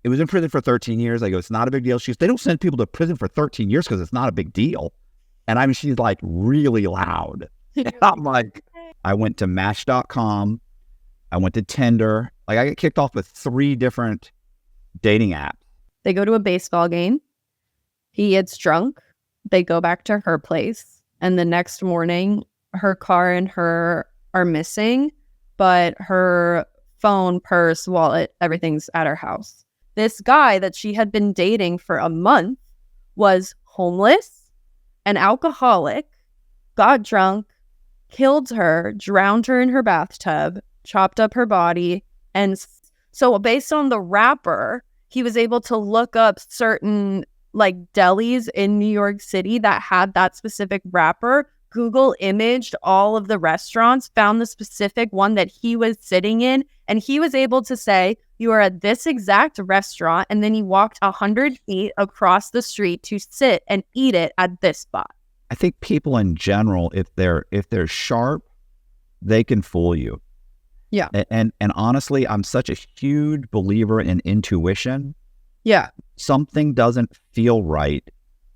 it was in prison for 13 years. I go, it's not a big deal. She goes, they don't send people to prison for 13 years because it's not a big deal. And I mean, she's like really loud. And I'm like, I went to Match.com. I went to Tinder. Like I get kicked off with 3 different dating apps. They go to a baseball game. He gets drunk. They go back to her place. And the next morning, her car and her are missing, but her phone, purse, wallet, everything's at her house. This guy that she had been dating for a month was homeless, an alcoholic, got drunk, killed her, drowned her in her bathtub, chopped up her body. And so based on the rapper, he was able to look up certain like delis in New York City that had that specific rapper, Google imaged all of the restaurants, found the specific one that he was sitting in, and he was able to say, you are at this exact restaurant, and then he walked 100 feet across the street to sit and eat it at this spot. I think people in general, if they're sharp, they can fool you. Yeah. And honestly, I'm such a huge believer in intuition. Yeah. Something doesn't feel right.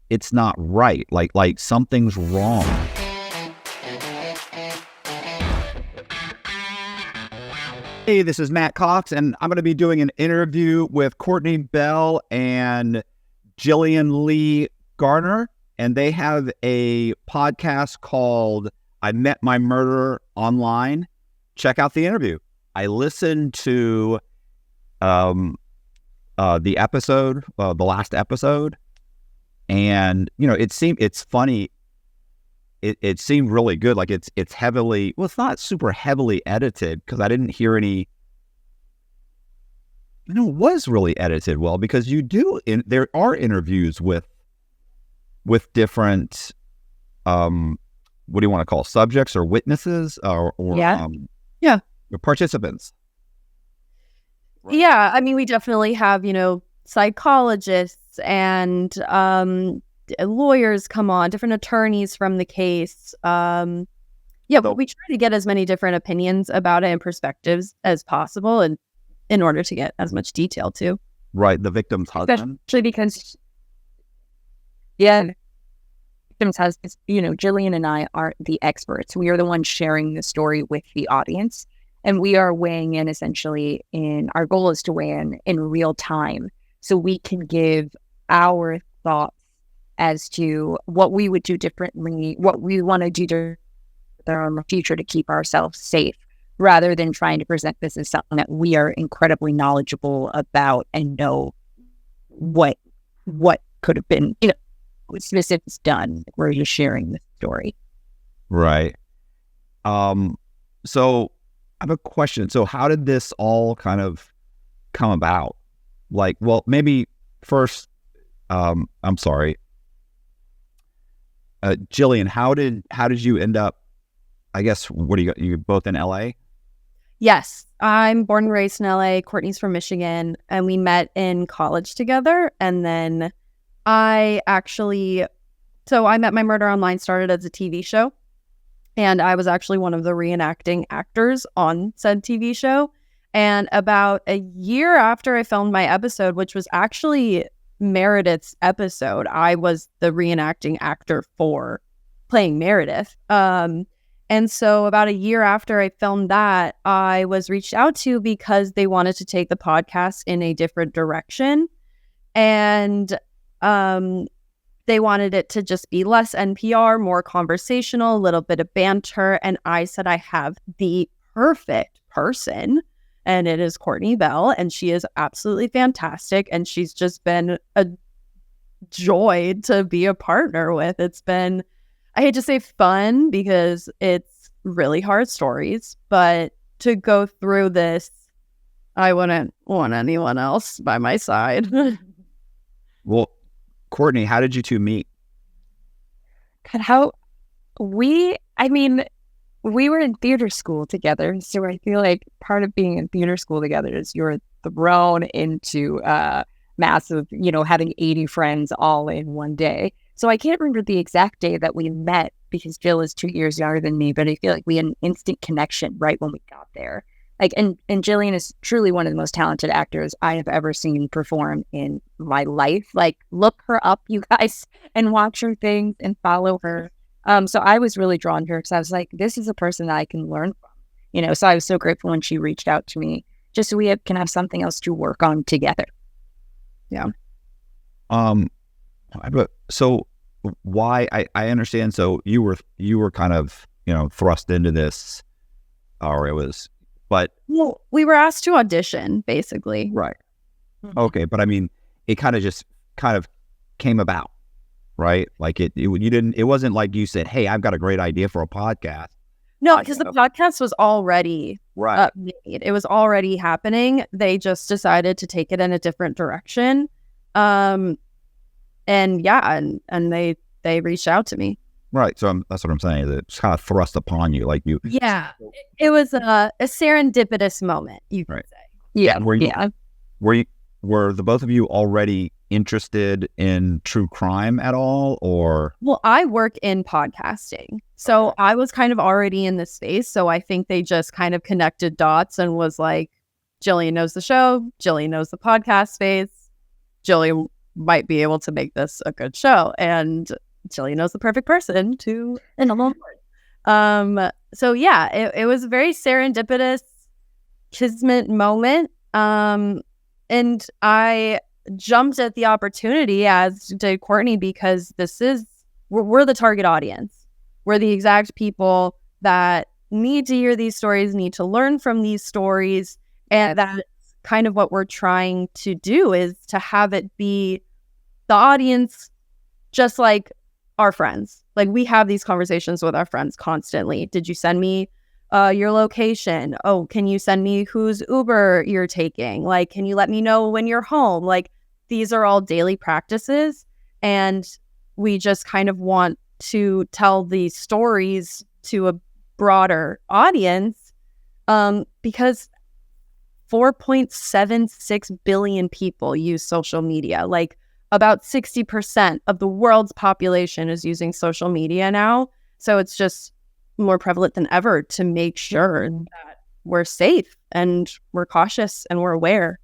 It's not right. Like something's wrong. Hey, this is Matt Cox, and I'm going to be doing an interview with Kourtney Bell and Jillian Lee Garner, and they have a podcast called I Met My Murderer Online. Check out the interview. I listened to the episode, the last episode, and it's funny. It seemed really good. Like it's heavily, well, it's not super heavily edited because I didn't hear any. It was really edited well because there are interviews with different, what do you want to call subjects or witnesses or participants. Right. Yeah, I mean, we definitely have psychologists and lawyers come on, different attorneys from the case. But we try to get as many different opinions about it and perspectives as possible, and in order to get as much detail too. Right, the victim's husband. Especially because, victim's husband, Jillian and I are the experts. We are the ones sharing the story with the audience, and we are weighing in essentially our goal is to weigh in real time so we can give our thoughts as to what we would do differently, what we want to do in the future to keep ourselves safe, rather than trying to present this as something that we are incredibly knowledgeable about and know what could have been, specifics done. We're just sharing the story. Right. So I have a question. So how did this all kind of come about? Like, well, maybe first, I'm sorry. Jillian, how did you end up, I guess, what do you both in LA? Yes, I'm born and raised in LA. Kourtney's from Michigan, and we met in college together. And then I Met My Murder Online started as a TV show, and I was actually one of the reenacting actors on said TV show. And about a year after I filmed my episode, which was actually Meredith's episode, I was the reenacting actor for playing Meredith. And so about a year after I filmed that, I was reached out to because they wanted to take the podcast in a different direction. And they wanted it to just be less NPR, more conversational, a little bit of banter. And I said, I have the perfect person, and it is Kourtney Bell, and she is absolutely fantastic. And she's just been a joy to be a partner with. It's been, I hate to say fun because it's really hard stories, but to go through this, I wouldn't want anyone else by my side. Well, Kourtney, how did you two meet? We were in theater school together. So I feel like part of being in theater school together is you're thrown into massive, having 80 friends all in one day. So I can't remember the exact day that we met because Jill is 2 years younger than me, but I feel like we had an instant connection right when we got there. Like, and Jillian is truly one of the most talented actors I have ever seen perform in my life. Like, look her up, you guys, and watch her things and follow her. So I was really drawn to her because I was like, this is a person that I can learn from, you know. So I was so grateful when she reached out to me, just so can have something else to work on together. Yeah. So why I understand. So you were kind of, you know, thrust into this, or it was, but Well, we were asked to audition, basically. right. Mhm. Okay, but I mean, it kind of came about, right? Like it wasn't like you said, "Hey, I've got a great idea for a podcast." No, because the podcast was already Right. made. It was already happening. They just decided to take it in a different direction. And yeah, and they reached out to me. Right. So that's what I'm saying. It's kind of thrust upon you, like you. Yeah, it was a serendipitous moment, you could Right. say. Yeah. Were the both of you already interested in true crime at all, or? Well, I work in podcasting, so Okay. I was kind of already in the space. So I think they just kind of connected dots and was like, Jillian knows the show, Jillian knows the podcast space, Jillian might be able to make this a good show, and Jillian knows the perfect person to and I'm on board. So yeah, it was a very serendipitous kismet moment. And I jumped at the opportunity, as did Kourtney, because we're the target audience. We're the exact people that need to hear these stories, need to learn from these stories, and that's kind of what we're trying to do, is to have it be the audience, just like our friends. Like, we have these conversations with our friends constantly. Did you send me your location? Oh, can you send me whose Uber you're taking? Like, can you let me know when you're home? Like, these are all daily practices, and we just kind of want to tell these stories to a broader audience, because 4.76 billion people use social media. Like, about 60% of the world's population is using social media now. So it's just more prevalent than ever to make sure that we're safe and we're cautious and we're aware.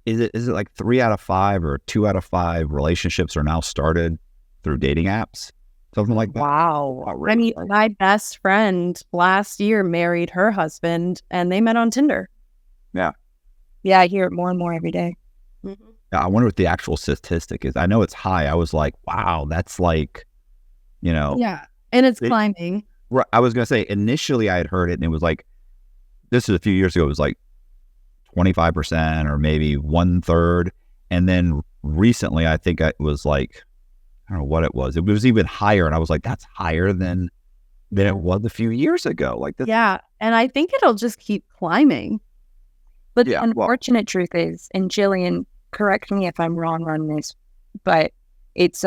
Is it like 3 out of 5 or 2 out of 5 relationships are now started through dating apps? Something like that. Wow. I mean, my best friend last year married her husband and they met on Tinder. Yeah, I hear it more and more every day. Mm-hmm. I wonder what the actual statistic is. I know it's high. I was like, wow, that's like, you know. Yeah. And it's climbing. I was going to say, initially I had heard it and it was like, this is a few years ago, it was like 25% or maybe 1/3. And then recently, I think it was like, I don't know what it was. It was even higher. And I was like, that's higher than it was a few years ago. Like this. Yeah. And I think it'll just keep climbing. But the unfortunate truth is, and Jillian, correct me if I'm wrong on this, but it's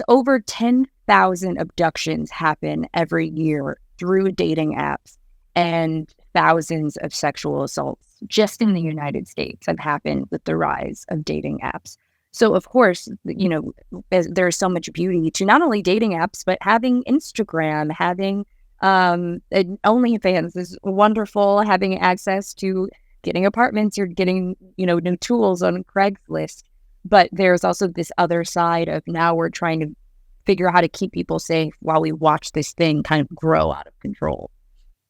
over 10,000 abductions happen every year through dating apps, and thousands of sexual assaults just in the United States have happened with the rise of dating apps. So of course, you know, there's so much beauty to not only dating apps, but having Instagram, having OnlyFans is wonderful, having access to getting apartments, you're getting, you know, new tools on Craigslist. But there's also this other side of, now we're trying to figure out how to keep people safe while we watch this thing kind of grow out of control.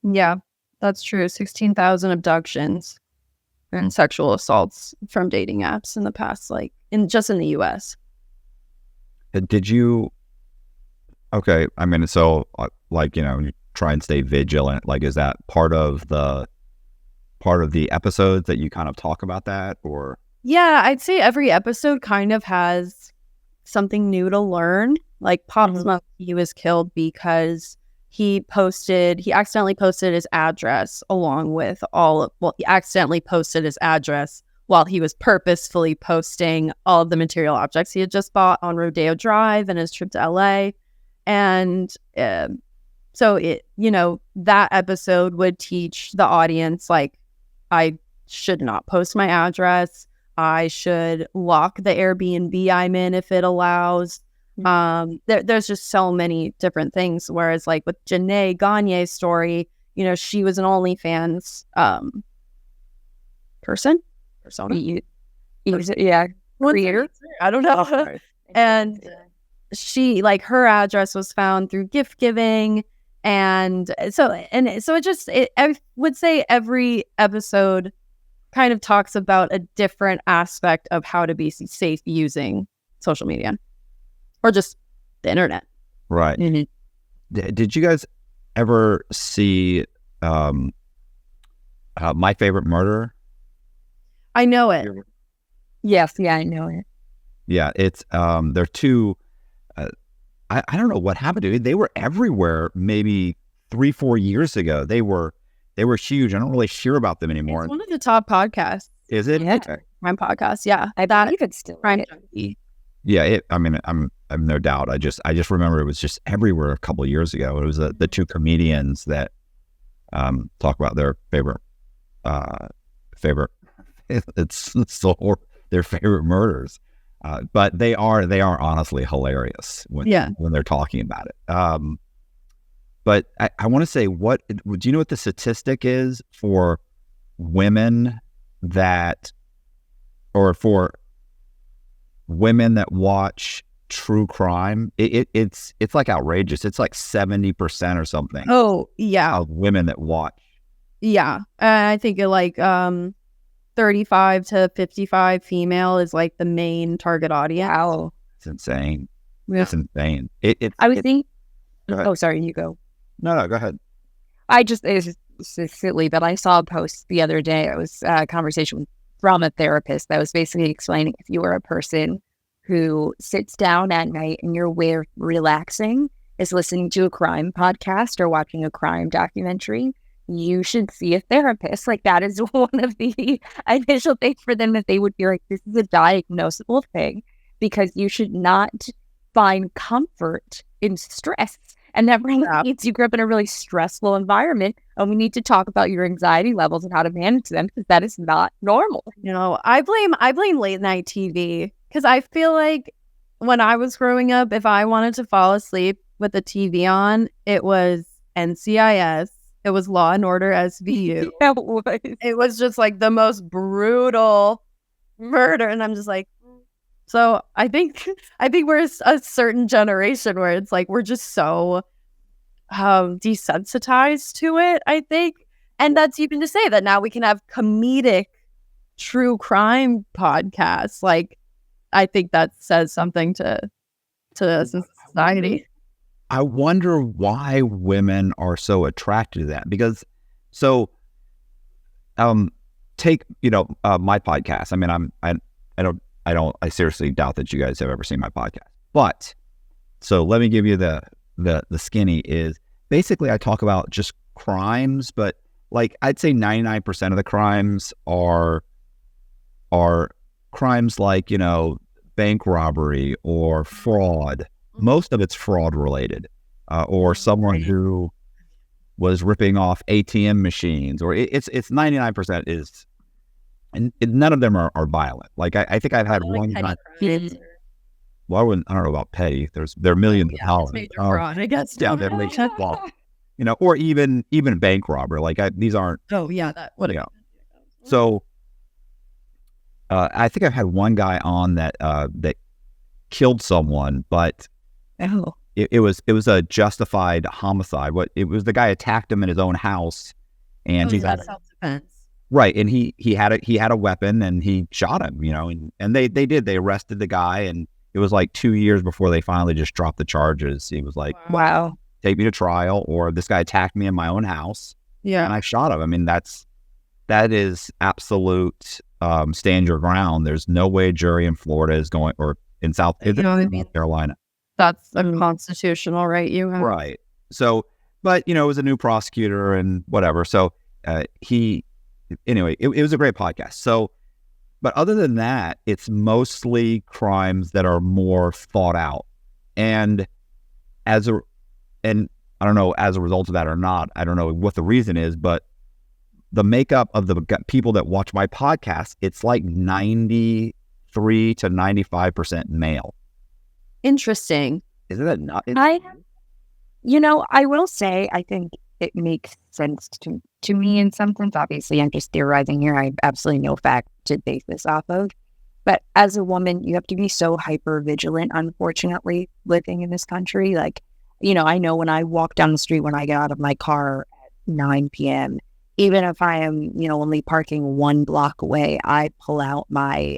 Yeah, that's true. 16,000 abductions and sexual assaults from dating apps in the past, like just in the US. Did you? Okay, I mean, so like, you know, you try and stay vigilant. Like, is that part of the episodes that you kind of talk about that, or? Yeah, I'd say every episode kind of has something new to learn. Like Pop Smoke, he was killed because he accidentally posted his address he accidentally posted his address while he was purposefully posting all of the material objects he had just bought on Rodeo Drive and his trip to LA. And so that episode would teach the audience, like, I should not post my address. I should lock the Airbnb I'm in if it allows. There's just so many different things. Whereas like with Janae Gagne's story, she was an OnlyFans persona. Creator. I don't know. And she, like, her address was found through gift giving, and so I would say every episode kind of talks about a different aspect of how to be safe using social media or just the internet. Right. Did you guys ever see My Favorite Murder? I know it. Yes, yeah, I know it. Yeah, it's they're two. I don't know what happened to it. They were everywhere. Maybe 3-4 years ago, they were huge. I don't really hear about them anymore. It's one of the top podcasts. Is it? Yeah. Okay. Crime podcast. Yeah, I believe it's still Crime right. Junkie. Yeah, I'm no doubt. I just remember it was just everywhere a couple of years ago. It was the two comedians that talk about their favorite it's still their favorite murders. But they are honestly hilarious when they're talking about it. But I want to say, do you know what the statistic is for women that watch true crime? It's like outrageous. It's like 70% or something. Oh yeah, of women that watch. Yeah, I think like 35 to 55 female is like the main target audience. Wow, it's insane. Yeah. It's insane. I was thinking. Oh, sorry, you go. No, go ahead. It's just silly, but I saw a post the other day. It was a conversation from a therapist that was basically explaining if you were a person who sits down at night and your way of relaxing is listening to a crime podcast or watching a crime documentary, you should see a therapist. Like, that is one of the initial things for them that they would be like, this is a diagnosable thing, because you should not find comfort in stress. And that really means you grew up in a really stressful environment, and we need to talk about your anxiety levels and how to manage them, because that is not normal. I blame late night TV, because I feel like when I was growing up, if I wanted to fall asleep with the TV on, it was NCIS. It was Law and Order SVU. Yeah, it was. It was just like the most brutal murder, and I'm just like, so I think we're a certain generation where it's like we're just so desensitized to it, I think. And that's even to say that now we can have comedic true crime podcasts. Like, I think that says something to society. I wonder why women are so attracted to that, because take my podcast. I mean, I seriously doubt that you guys have ever seen my podcast. But so let me give you the skinny is basically I talk about just crimes, but like I'd say 99% of the crimes are crimes like, bank robbery or fraud. Most of it's fraud related, or someone who was ripping off ATM machines, or it's 99% is. And none of them are violent. Like I think I've had one guy. Well, I don't know about petty. There are millions of dollars. Major fraud, I guess. Yeah, or even bank robber. Like these aren't. Oh yeah, that would. So, I think I've had one guy on that killed someone, but it was a justified homicide. It was the guy attacked him in his own house, and he's self-defense. Right, and he had a weapon, and he shot him, and they arrested the guy, and it was like 2 years before they finally just dropped the charges. He was like, wow, take me to trial, or this guy attacked me in my own house, and I shot him. I mean, that is absolute stand your ground. There's no way a jury in Florida is going, or in South Carolina. That's a constitutional right you have. Right. So, but it was a new prosecutor and whatever. So anyway, it was a great podcast. So, but other than that, it's mostly crimes that are more thought out. And I don't know, as a result of that or not, I don't know what the reason is, but the makeup of the people that watch my podcast, it's like 93 to 95% male. Interesting. Isn't that not? I will say, I think it makes sense to me in some sense. Obviously, I'm just theorizing here. I have absolutely no fact to base this off of. But as a woman, you have to be so hyper vigilant, unfortunately, living in this country. Like, I know when I walk down the street, when I get out of my car at 9 p.m., even if I am, only parking 1 block away, I pull out my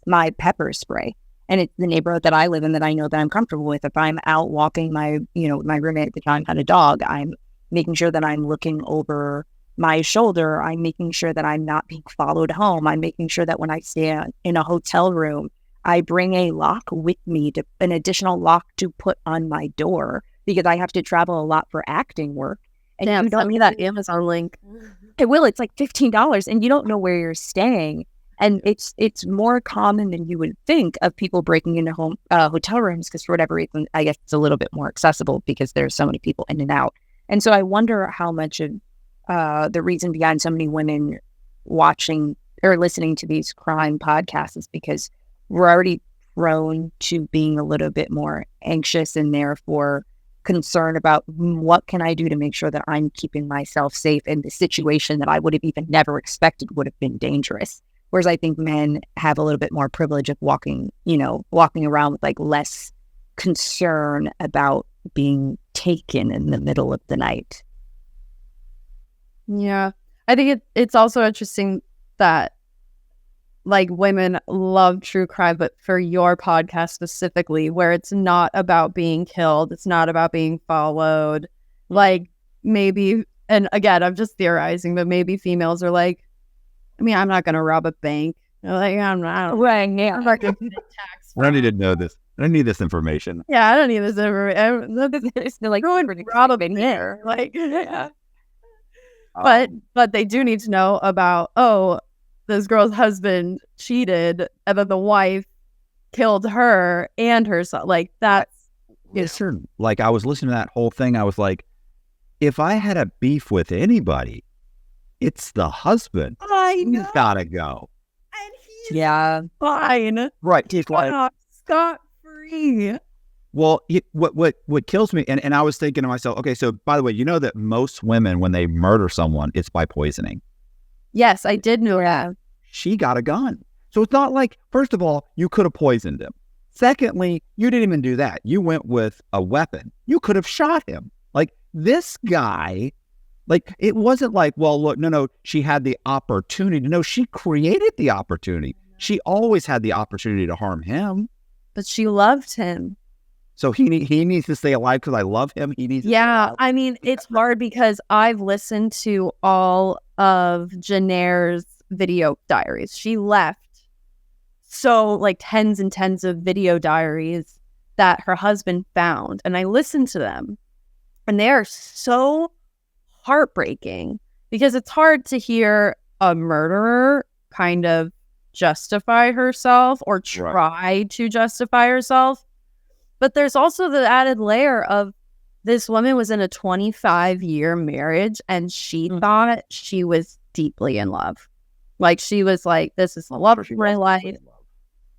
my pepper spray. And it's the neighborhood that I live in that I know that I'm comfortable with. If I'm out walking my roommate at the time had a dog, I'm making sure that I'm looking over my shoulder. I'm making sure that I'm not being followed home. I'm making sure that when I stay in a hotel room, I bring a lock with me, an additional lock to put on my door, because I have to travel a lot for acting work. And Damn, send me that Amazon link. It will. It's like $15, and you don't know where you're staying. And it's more common than you would think of people breaking into hotel rooms, because for whatever reason, I guess it's a little bit more accessible because there's so many people in and out. And so I wonder how much of the reason behind so many women watching or listening to these crime podcasts is because we're already prone to being a little bit more anxious and therefore concerned about what can I do to make sure that I'm keeping myself safe in the situation that I would have even never expected would have been dangerous. Whereas I think men have a little bit more privilege of walking around with like less concern about being taken in the middle of the night. Yeah. I think it's also interesting that like women love true crime, but for your podcast specifically, where it's not about being killed, it's not about being followed. Like maybe, and again, I'm just theorizing, but maybe females are like, I'm not going to rob a bank. They're like, I'm not going to pay tax. I don't need to know this. I don't need this information. Yeah, I don't need this information. They're like, go and rob a bank. Like, yeah. But they do need to know about, this girl's husband cheated and then the wife killed her and herself. Like that's certain. Like I was listening to that whole thing. I was like, if I had a beef with anybody, it's the husband. I know. He's gotta go. And he's fine. Right. He's like scot free. Well, what kills me, and I was thinking to myself, okay, so by the way, you know that most women, when they murder someone, it's by poisoning. Yes, I did know that. She got a gun. So it's not like, first of all, you could have poisoned him. Secondly, you didn't even do that. You went with a weapon. You could have shot him. Like this guy, like it wasn't like, well, look, no, she had the opportunity. No, she created the opportunity. She always had the opportunity to harm him. But she loved him. So he needs to stay alive because I love him. He needs to stay alive. It's hard because I've listened to all of Jennair's video diaries. She left so like tens and tens of video diaries that her husband found. And I listened to them. And they are so heartbreaking because it's hard to hear a murderer kind of justify herself or try to justify herself. But there's also the added layer of this woman was in a 25-year marriage and she thought she was deeply in love. Like she was like, this is the love of my life.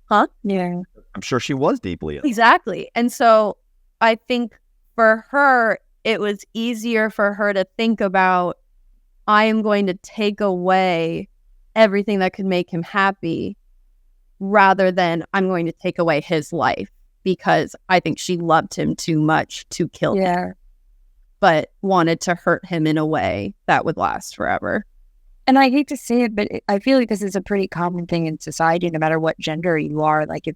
Huh? Yeah. I'm sure she was deeply in love. Exactly. And so I think for her, it was easier for her to think about, I am going to take away everything that could make him happy rather than I'm going to take away his life. Because I think she loved him too much to kill him, but wanted to hurt him in a way that would last forever. And I hate to say it, but I feel like this is a pretty common thing in society, no matter what gender you are. Like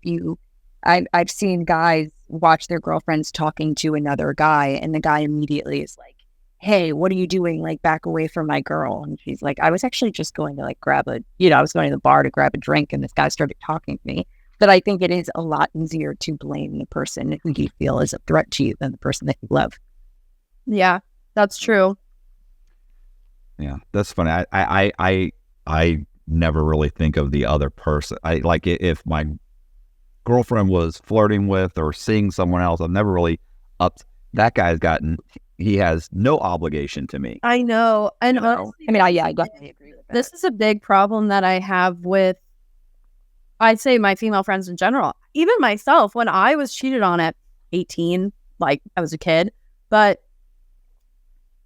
I've seen guys watch their girlfriends talking to another guy, and the guy immediately is like, hey, what are you doing? Like, back away from my girl. And she's like, I was actually just going to like I was going to the bar to grab a drink, and this guy started talking to me. But I think it is a lot easier to blame the person who you feel is a threat to you than the person that you love. Yeah, that's true. Yeah, that's funny. I never really think of the other person. I like if my girlfriend was flirting with or seeing someone else, I'm never really up. That guy's he has no obligation to me. I know. And honestly, I definitely agree with that. This is a big problem that I have with, I'd say, my female friends in general. even myself, when I was cheated on at 18, like I was a kid, but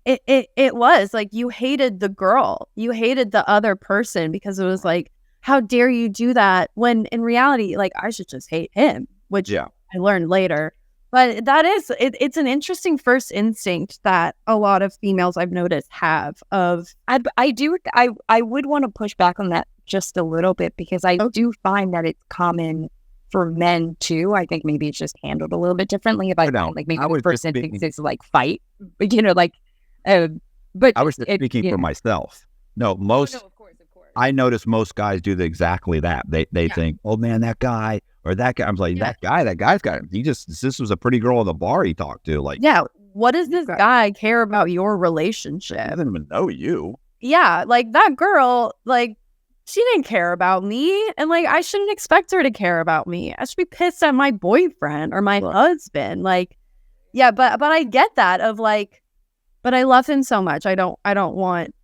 it was like you hated the girl, you hated the other person because it was like, how dare you do that? When in reality, like I should just hate him, which I learned later. But that is, it's an interesting first instinct that a lot of females I've noticed have of. I would want to push back on that just a little bit because I do find that it's common for men too. I think maybe it's just handled a little bit differently. If I don't, like maybe the first instinct is like fight, you know, like. But I was just speaking for myself. No, most. Of course. I notice most guys do exactly that. They think, oh man, that guy or that guy. I'm like, that guy's got. This was a pretty girl in the bar he talked to. Like, what does this guy care about your relationship? He doesn't even know you. Yeah, like that girl, like she didn't care about me, and like I shouldn't expect her to care about me. I should be pissed at my boyfriend or my husband. Like, but I get that of like, but I love him so much. I don't want.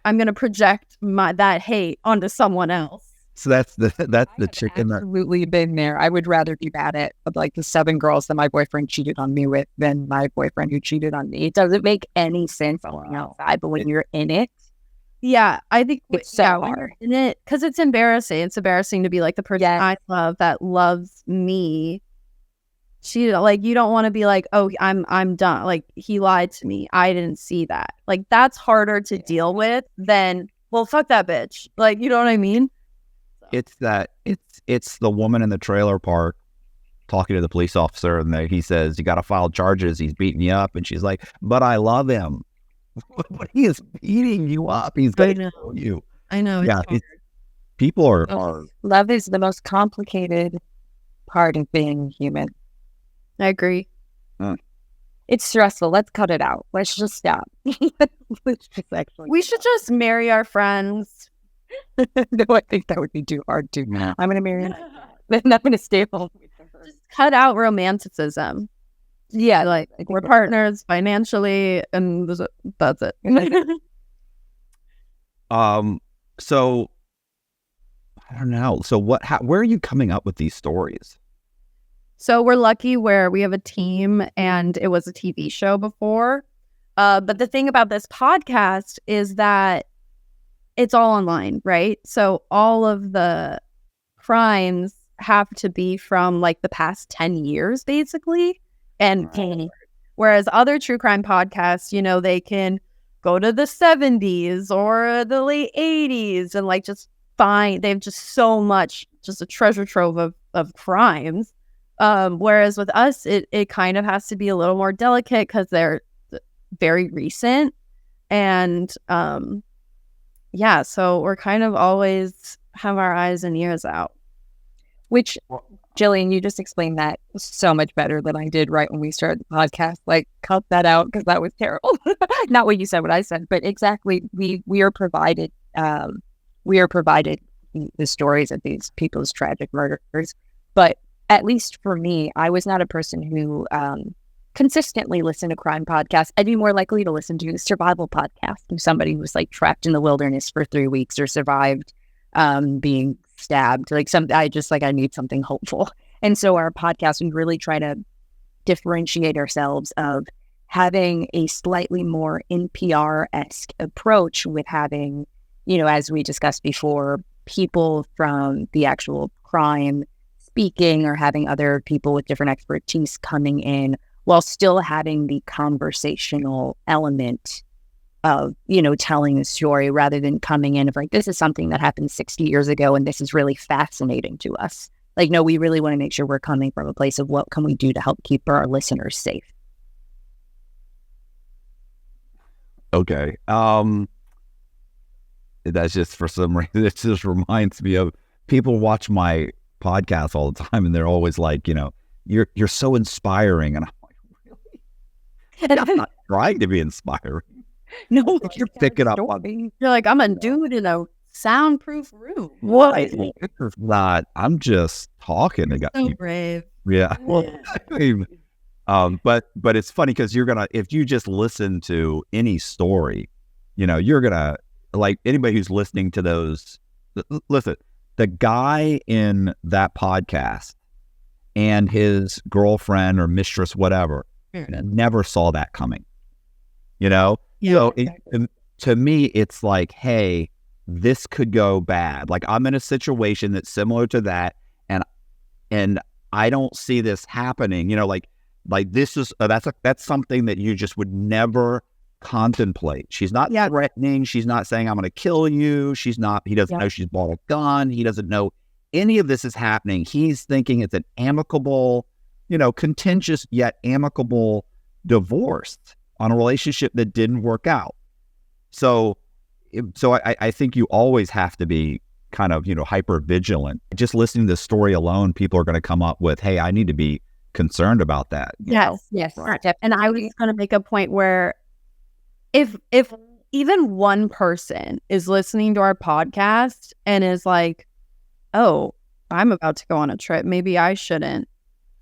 I'm gonna project that hate onto someone else. So that's the chicken. Absolutely been there. I would rather be bad at like the 7 girls that my boyfriend cheated on me with than my boyfriend who cheated on me. It doesn't make any sense on the outside, but when you're in it, I think it's so hard. When you're in it, because it's embarrassing. It's embarrassing to be like the person I love that loves me. Like you don't want to be like, oh, I'm done. Like he lied to me. I didn't see that. Like that's harder to deal with than, well, fuck that bitch. Like, you know what I mean? It's the woman in the trailer park talking to the police officer, and he says, you got to file charges. He's beating you up. And she's like, but I love him. But he is beating you up. He's going to kill you. I know. Yeah. People are. Love is the most complicated part of being human. I agree. It's stressful. Let's cut it out. Let's just stop. We should just marry our friends. No, I think that would be too hard to. I'm going to marry him. Then I'm going to stay home with her. Just cut out romanticism. Yeah, like we're partners financially, and that's it. So I don't know. So where are you coming up with these stories? So we're lucky where we have a team, and it was a TV show before. But the thing about this podcast is that it's all online, right? So all of the crimes have to be from like the past 10 years, basically. And whereas other true crime podcasts, you know, they can go to the 70s or the late 80s and like just find, they have just so much, just a treasure trove of crimes. Whereas with us, it kind of has to be a little more delicate because they're very recent. And so we're kind of always have our eyes and ears out. Which, Jillian, you just explained that so much better than I did right when we started the podcast. Like, cut that out because that was terrible. Not what you said, what I said, but exactly. We are provided the stories of these people's tragic murders. But at least for me, I was not a person who consistently listened to crime podcasts. I'd be more likely to listen to a survival podcast if somebody was like trapped in the wilderness for 3 weeks or survived being stabbed. Like I need something hopeful. And so our podcast, we really try to differentiate ourselves of having a slightly more NPR-esque approach with having, you know, as we discussed before, people from the actual crime speaking or having other people with different expertise coming in while still having the conversational element of, you know, telling a story rather than coming in of like, this is something that happened 60 years ago and this is really fascinating to us. Like, no, we really want to make sure we're coming from a place of what can we do to help keep our listeners safe. Okay. That's just for some reason, it just reminds me of people watch my podcast all the time and they're always like, you know, you're so inspiring. And I'm like, really? And I'm not trying to be inspiring. No, you're picking up on. You're like, I'm a dude in a soundproof room. What? It's not. I'm just talking. So brave. Yeah. Well, but it's funny because if you just listen to any story, you know, you're gonna like anybody who's listening to those. Listen, the guy in that podcast and his girlfriend or mistress, whatever, never saw that coming. So to me, it's like, hey, this could go bad. Like, I'm in a situation that's similar to that, and I don't see this happening. Like this is that's something that you just would never contemplate. She's not threatening. She's not saying I'm going to kill you. He doesn't know she's bought a gun. He doesn't know any of this is happening. He's thinking it's an amicable, contentious yet amicable divorce on a relationship that didn't work out. So I think you always have to be kind of, hyper vigilant. Just listening to the story alone, people are going to come up with, hey, I need to be concerned about that. Yes. Right. And I was going to make a point where if even one person is listening to our podcast and is like, oh, I'm about to go on a trip, maybe I shouldn't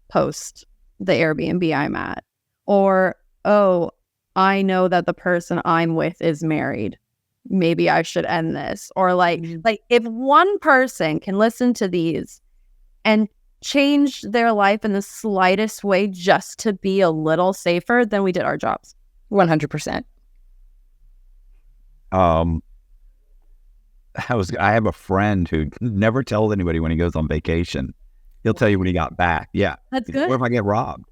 post the Airbnb I'm at. Or, oh, I know that the person I'm with is married, maybe I should end this. Or like if one person can listen to these and change their life in the slightest way just to be a little safer, then we did our jobs. 100%. I have a friend who never tells anybody when he goes on vacation. He'll tell you when he got back. Yeah. That's good. What if I get robbed?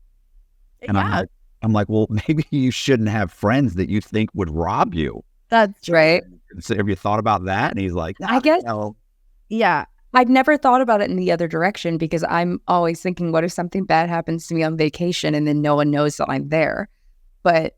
And I'm like, well, maybe you shouldn't have friends that you think would rob you. That's right. So have you thought about that? And he's like, I guess. No. Yeah. I've never thought about it in the other direction because I'm always thinking, what if something bad happens to me on vacation and then no one knows that I'm there? But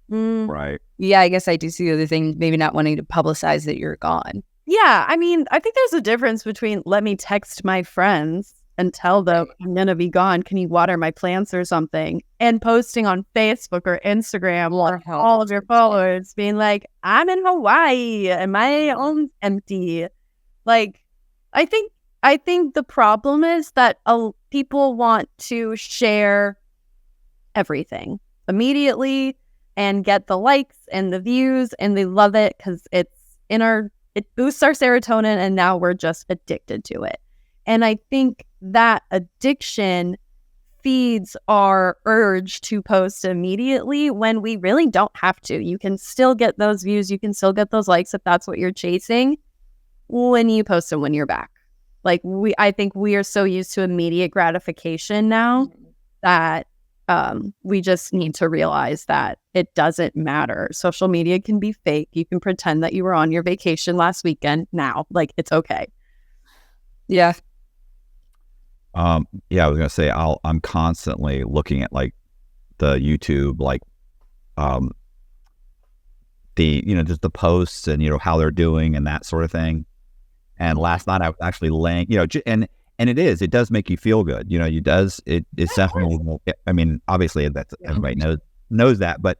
right. Yeah, I guess I do see the other thing, maybe not wanting to publicize that you're gone. Yeah. I mean, I think there's a difference between let me text my friends and tell them I'm going to be gone. Can you water my plants or something? And posting on Facebook or Instagram or all of your followers being like, I'm in Hawaii and my home's empty. Like, I think the problem is that people want to share everything immediately and get the likes and the views, and they love it because it boosts our serotonin, and now we're just addicted to it. And I think that addiction feeds our urge to post immediately when we really don't have to. You can still get those views, you can still get those likes if that's what you're chasing when you post them when you're back. Like I think we are so used to immediate gratification now that we just need to realize that it doesn't matter. Social media can be fake. You can pretend that you were on your vacation last weekend now. Like, it's okay. Yeah. I was gonna say I'm constantly looking at like the YouTube, like just the posts and how they're doing and that sort of thing. And last night I was actually laying, and it does make you feel good. It's definitely. I mean, obviously that's everybody knows that, but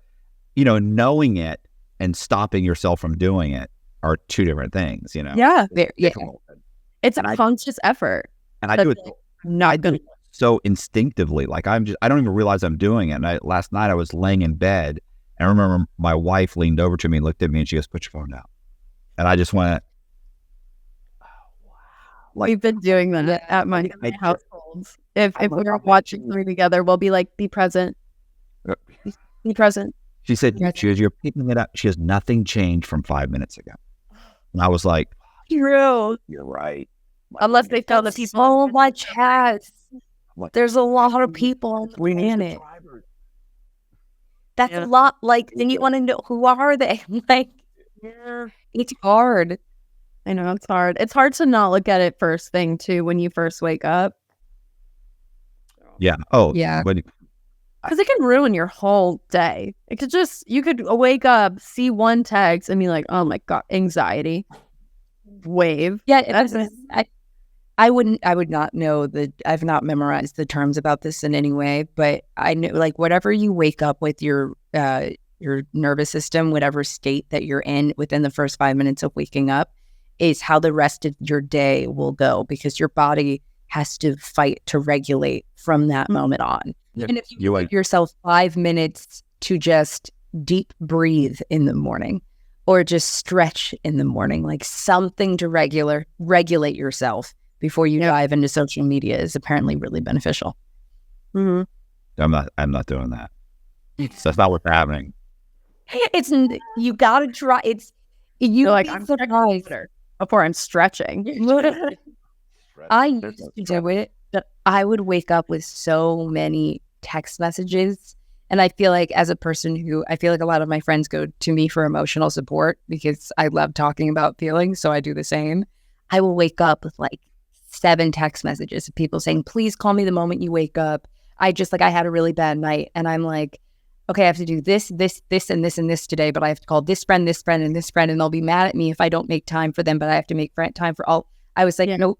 knowing it and stopping yourself from doing it are two different things. Yeah. It's a conscious effort. And I do it. Not good. So instinctively, like I don't even realize I'm doing it. And last night I was laying in bed, and I remember my wife leaned over to me and looked at me, and she goes, "Put your phone down." And I just went, "Oh, wow!" Like, we've been doing that at my households. If we're watching something together, we'll be like, "Be present, be present." She said, "You're picking it up." She has nothing changed from 5 minutes ago. And I was like, "True, you're right." Unless they tell the people so much has. There's a lot of people on the planet. That's a lot. Like, then you want to know, who are they? Like, it's hard. I know it's hard. It's hard to not look at it first thing too when you first wake up. Yeah. Oh, yeah. Because it can ruin your whole day. You could wake up, see one text, and be like, "Oh my God, anxiety wave." Yeah, I would not know I've not memorized the terms about this in any way, but I know, like, whatever you wake up with your nervous system, whatever state that you're in within the first 5 minutes of waking up is how the rest of your day will go, because your body has to fight to regulate from that moment on. Yeah. And if you give yourself 5 minutes to just deep breathe in the morning, or just stretch in the morning, like something to regulate yourself before you dive into social media, is apparently really beneficial. Mhm. I'm not doing that. That's not what's happening. It's you gotta try. You You're like, be I'm surprised. before I'm stretching. I used to do it, but I would wake up with so many text messages. And I feel like as a person who, I feel like a lot of my friends go to me for emotional support because I love talking about feelings. So I do the same. I will wake up with like 7 text messages of people saying, please call me the moment you wake up. I had a really bad night. And I'm like, okay, I have to do this, this, this, and this, and this today, but I have to call this friend, and this friend, and they'll be mad at me if I don't make time for them, but I have to make time for all. I was like, nope,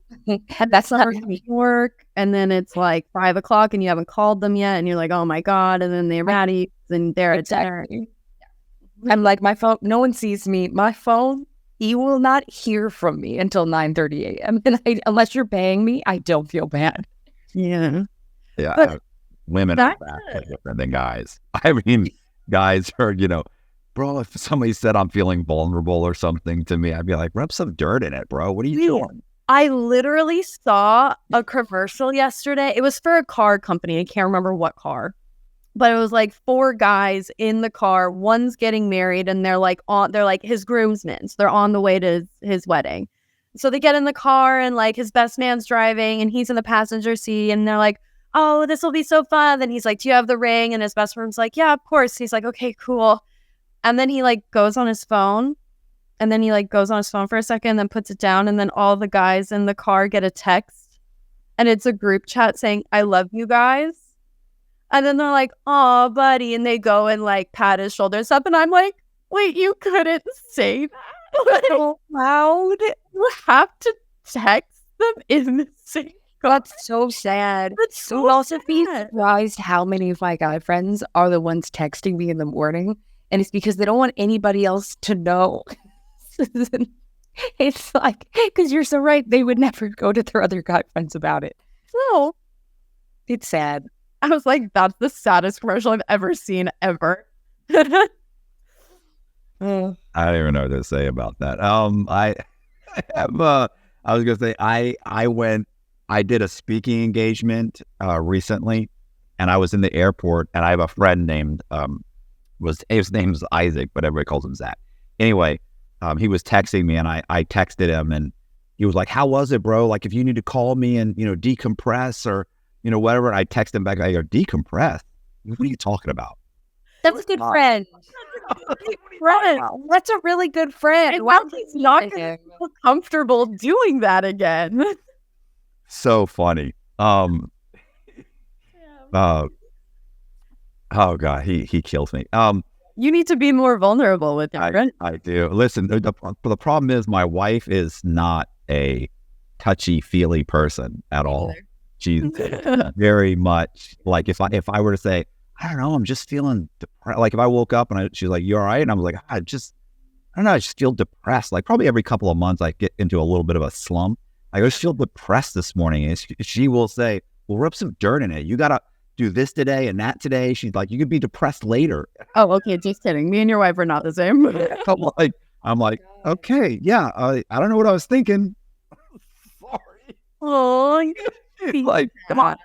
that's not work. And then it's like 5 o'clock and you haven't called them yet. And you're like, oh my God. And then they're mad at you and they're at dinner. I'm like, my phone, no one sees me. My phone, you will not hear from me until 9:30 a.m. And unless you're paying me, I don't feel bad. Yeah. Yeah. But women are vastly different than guys. I mean, guys are, bro, if somebody said I'm feeling vulnerable or something to me, I'd be like, rub some dirt in it, bro. What are you doing? I literally saw a commercial yesterday. It was for a car company. I can't remember what car, but it was like 4 guys in the car. One's getting married and they're like his groomsmen. So they're on the way to his wedding. So they get in the car and like his best man's driving and he's in the passenger seat and they're like, oh, this will be so fun. Then he's like, do you have the ring? And his best friend's like, yeah, of course. He's like, okay, cool. And then he like goes on his phone. And then he like goes on his phone for a second, then puts it down. And then all the guys in the car get a text. And it's a group chat saying, I love you guys. And then they're like, oh, buddy. And they go and like pat his shoulders up. And I'm like, wait, you couldn't say that out loud. You have to text them in the same. That's so sad. That's so also sad. be surprised how many of my guy friends are the ones texting me in the morning. And it's because they don't want anybody else to know. It's like, because you're so right. They would never go to their other guy friends about it. No. It's sad. I was like, that's the saddest commercial I've ever seen, ever. I don't even know what to say about that. I was gonna say I did a speaking engagement recently, and I was in the airport, and I have a friend named his name's Isaac, but everybody calls him Zach. Anyway, he was texting me, and I texted him, and he was like, "How was it, bro? Like, if you need to call me and decompress or whatever." And I text him back. I go, "Decompress? What are you talking about?" That's a good friend. That's a really good friend. Wow, he's not going to feel comfortable doing that again. So funny. Oh God, he kills me. You need to be more vulnerable with your friend. I do. Listen, the problem is my wife is not a touchy-feely person at all. She's very much like, if I were to say, I don't know, I'm just feeling depressed. Like if I woke up and she's like, you all right? And I was like, I just feel depressed. Like probably every couple of months I get into a little bit of a slump. I just feel depressed this morning. And she will say, well, rub some dirt in it. You got to do this today and that today. She's like, you could be depressed later. Oh, okay. Just kidding. Me and your wife are not the same. I'm like, okay, yeah. I don't know what I was thinking. Sorry. Oh, like, come on.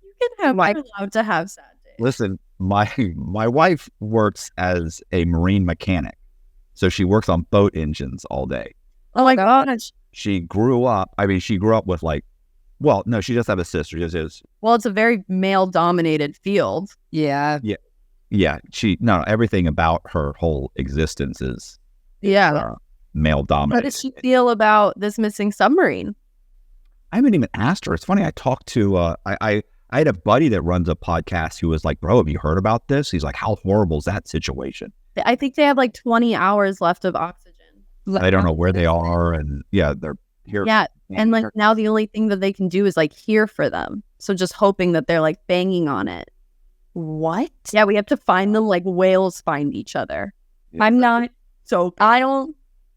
You can have. I love to have sad days. Listen, my wife works as a marine mechanic, so she works on boat engines all day. Oh my gosh. She grew up with like, well, no, she does have a sister. Well, it's a very male-dominated field. Yeah. Everything about her whole existence is male-dominated. How does she feel about this missing submarine? I haven't even asked her. It's funny. I talked to I had a buddy that runs a podcast who was like, bro, have you heard about this? He's like, how horrible is that situation? I think they have like 20 hours left of oxygen. I don't know where they are, and they're here. Yeah, and like now the only thing that they can do is like hear for them. So just hoping that they're like banging on it. What? Yeah, we have to find them like whales find each other. Yeah. I'm not. So I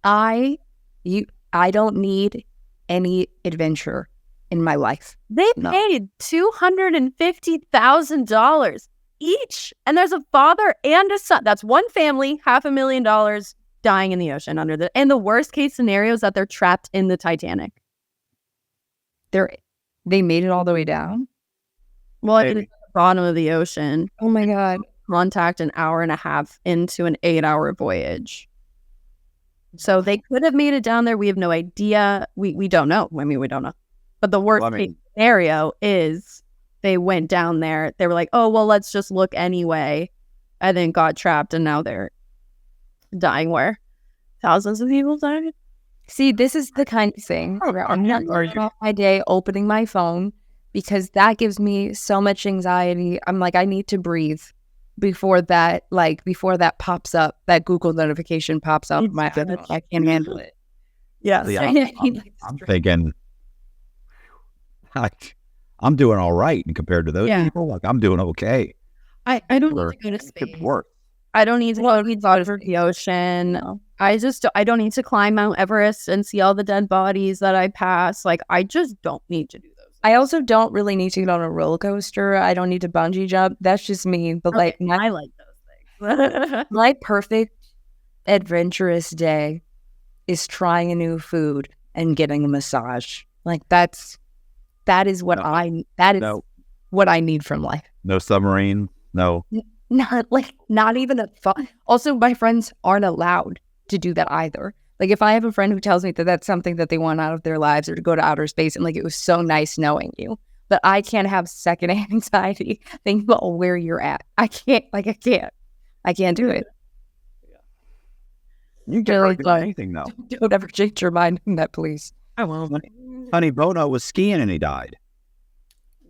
don't need any adventure in my life. They paid $250,000 each, and there's a father and a son. That's one family, $500,000 dying in the ocean and the worst case scenario is that they're trapped in the Titanic. They made it all the way down. Well, it's a bottom of the ocean. Oh my God. Contact an hour and a half into an 8-hour voyage. So they could have made it down there. We have no idea. We don't know. I mean, we don't know. But the worst case scenario is they went down there. They were like, oh, well, let's just look anyway. And then got trapped. And now they're dying where thousands of people died. See, this is the kind of thing where I'm not starting off my day opening my phone because that gives me so much anxiety. I'm like, I need to breathe before that pops up, that Google notification pops up. I can't handle it. Yeah. I'm thinking, I'm doing all right compared to those people. Like, I'm doing okay. I don't need to go to space. I don't need to go to the ocean. No. I don't need to climb Mount Everest and see all the dead bodies that I pass. Like, I just don't need to do those. I also don't really need to get on a roller coaster. I don't need to bungee jump. That's just me. But I like those things. My perfect adventurous day is trying a new food and getting a massage. Like that is what what I need from life. No submarine. No. Not even a thought. Also, my friends aren't allowed to do that either. Like, if I have a friend who tells me that that's something that they want out of their lives or to go to outer space, and like, it was so nice knowing you, but I can't have secondhand anxiety thinking about where you're at. I can't do it. You can't really do anything, though. Don't ever change your mind on that, please. I won't. Honey Bono was skiing and he died.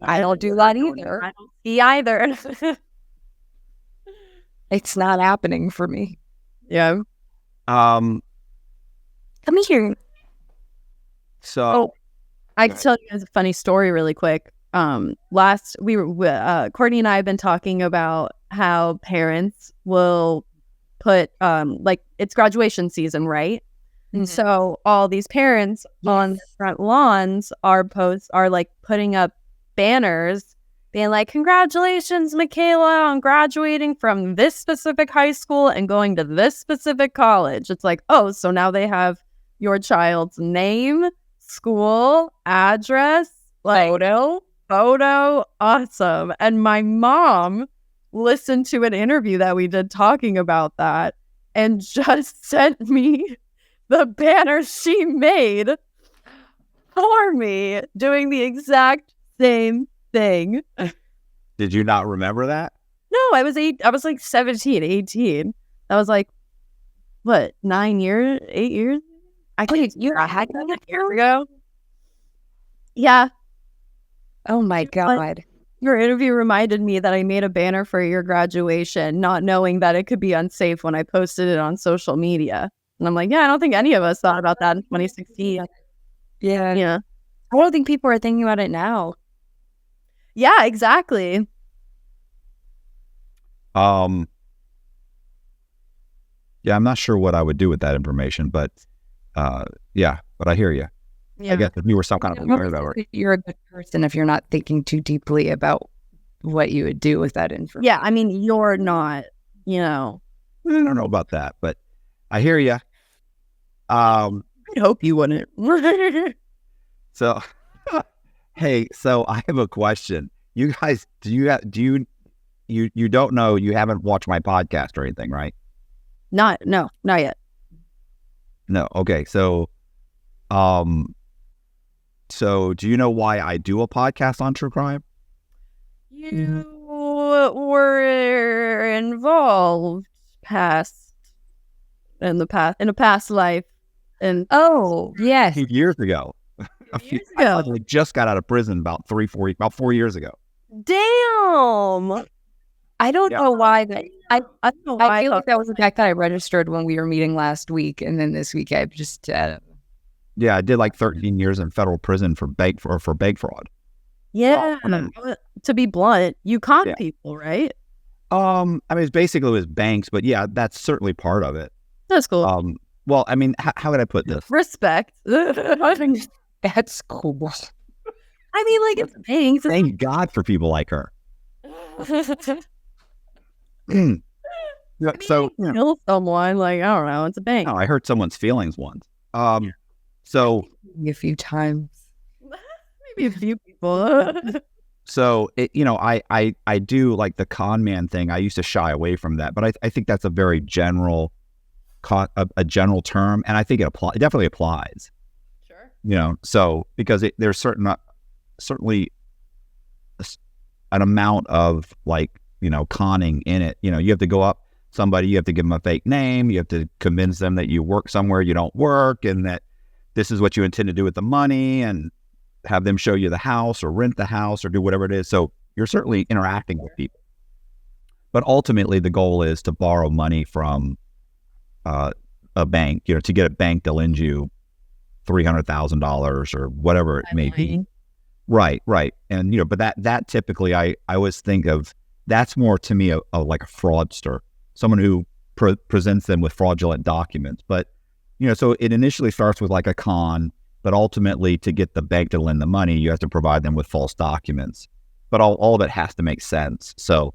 I don't do that either. I don't ski either. It's not happening for me. Yeah. Come here. So, I can tell you guys a funny story really quick. Kourtney and I have been talking about how parents will put it's graduation season, right? Mm-hmm. So all these parents on the front lawns are putting up banners being like, congratulations, Michaela, on graduating from this specific high school and going to this specific college. It's like, oh, so now they have your child's name, school, address, photo. Awesome. And my mom listened to an interview that we did talking about that and just sent me the banner she made for me doing the exact same thing. Did you not remember that? No, I was like 17, 18. That was like, what, 8 years? I had that years ago. Yeah. Oh my God. Your interview reminded me that I made a banner for your graduation, not knowing that it could be unsafe when I posted it on social media. And I'm like, yeah, I don't think any of us thought about that in 2016. Yeah. Yeah. I don't think people are thinking about it now. Yeah, exactly. Yeah, I'm not sure what I would do with that information, but but I hear you. Yeah. I guess if you were some kind of weirdo. You're a good person if you're not thinking too deeply about what you would do with that information. Yeah, I mean, you're not, I don't know about that, but I hear you. I'd hope you wouldn't. So, hey, so I have a question. You guys, you don't know, you haven't watched my podcast or anything, right? Not yet. No. Okay. So do you know why I do a podcast on true crime? You were involved in a past life. And oh, yes. Years ago. I just got out of prison about 4 years ago. Damn. I don't know why that. I don't know why. I feel like that was the fact that I registered when we were meeting last week, and then this week I've just. Yeah, I did like 13 years in federal prison for bank fraud. Yeah, to be blunt, you con people, right? I mean, it was banks, but yeah, that's certainly part of it. That's cool. Well, I mean, how would I put this? Respect. That's cool. I mean, like, it's banks. Thank God for people like her. So kill someone, like, I don't know, it's a bank. No, I hurt someone's feelings once. So a few times, maybe a few people. So I do like the con man thing. I used to shy away from that, but I think that's a very general a general term, and I think it definitely applies. Sure. So because there's certainly an amount of like conning in it. You have to go up somebody, you have to give them a fake name, you have to convince them that you work somewhere you don't work, and that this is what you intend to do with the money, and have them show you the house or rent the house or do whatever it is. So you're certainly interacting with people, but ultimately the goal is to borrow money from a bank. To get a bank to lend you $300,000 or whatever it may be. Right. And but that typically I always think of, that's more to me like a fraudster, someone who presents them with fraudulent documents. But so it initially starts with like a con, but ultimately to get the bank to lend the money, you have to provide them with false documents. But all of it has to make sense. So,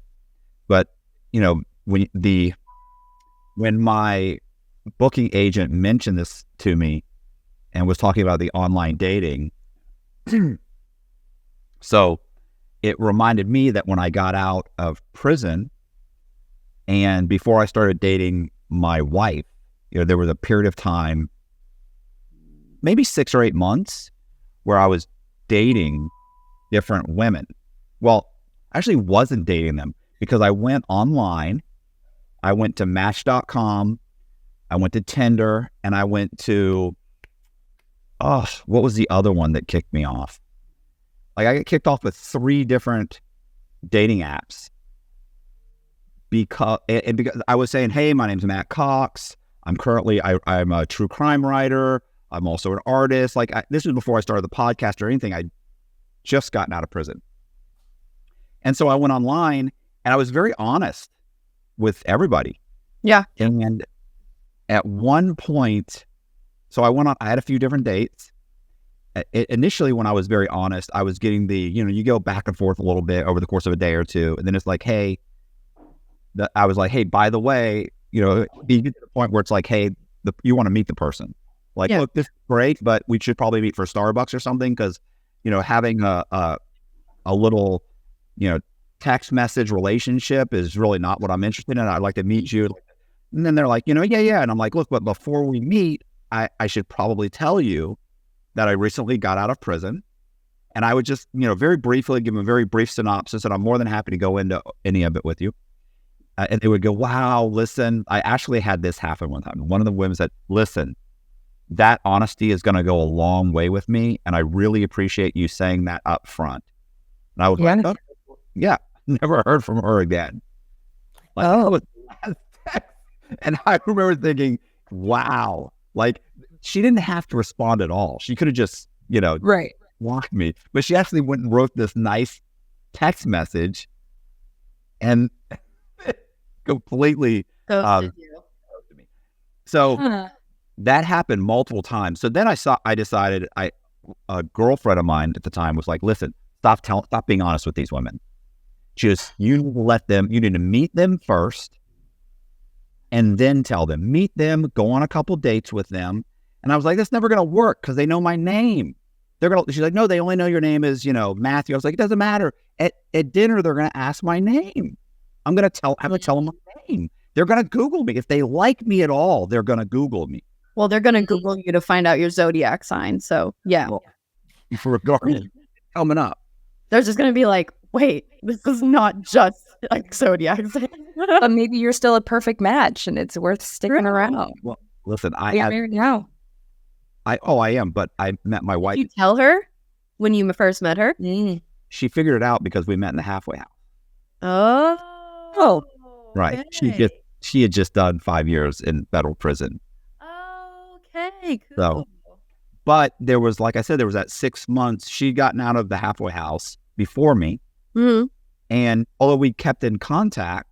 but when my booking agent mentioned this to me and was talking about the online dating, so it reminded me that when I got out of prison and before I started dating my wife, there was a period of time, maybe 6 or 8 months, where I was dating different women. Well, I actually wasn't dating them because I went online. I went to Match.com, I went to Tinder, and I went to, what was the other one that kicked me off? Like I got kicked off with 3 different dating apps because I was saying, hey, my name's Matt Cox. I'm a true crime writer. I'm also an artist. Like this was before I started the podcast or anything. I'd just gotten out of prison. And so I went online and I was very honest with everybody. Yeah. And at one point, so I had a few different dates. Initially, when I was very honest, I was getting you go back and forth a little bit over the course of a day or two. And then it's like, hey, I was like, hey, by the way, you get to the point where it's like, hey, you want to meet the person. Like, yeah. Look, this is great, but we should probably meet for Starbucks or something because, having a little, text message relationship is really not what I'm interested in. I'd like to meet you. And then they're like, yeah. And I'm like, look, but before we meet, I should probably tell you that I recently got out of prison. And I would just, very briefly give them a very brief synopsis, and I'm more than happy to go into any of it with you. And they would go, wow, listen, I actually had this happen one time. One of the women said, listen, that honesty is going to go a long way with me. And I really appreciate you saying that up front. And I was like, oh, yeah, never heard from her again. Like, that was the last text. And I remember thinking, wow, like she didn't have to respond at all. She could have just, right, blocked me. But she actually went and wrote this nice text message and completely ghosted me. So that happened multiple times. So then I decided a girlfriend of mine at the time was like, listen, stop being honest with these women. You need to meet them first and then tell them, meet them, go on a couple dates with them. And I was like, that's never going to work because they know my name. She's like, no, they only know your name is, Matthew. I was like, it doesn't matter. At dinner, they're going to ask my name. I'm going to tell them my name. They're going to Google me. If they like me at all, they're going to Google me. Well, they're going to Google you to find out your zodiac sign. So, yeah. Well, regardless, coming up. They're just going to be like, wait, this is not just like zodiac sign. But maybe you're still a perfect match and it's worth sticking around. Well, listen, You're married now. I am, but I met my wife. Did you tell her when you first met her? She figured it out because we met in the halfway house. Oh. Right. Okay. She had just done 5 years in federal prison. Okay, cool. So, but there was, like I said, there was that 6 months. She'd gotten out of the halfway house before me. Mm-hmm. And although we kept in contact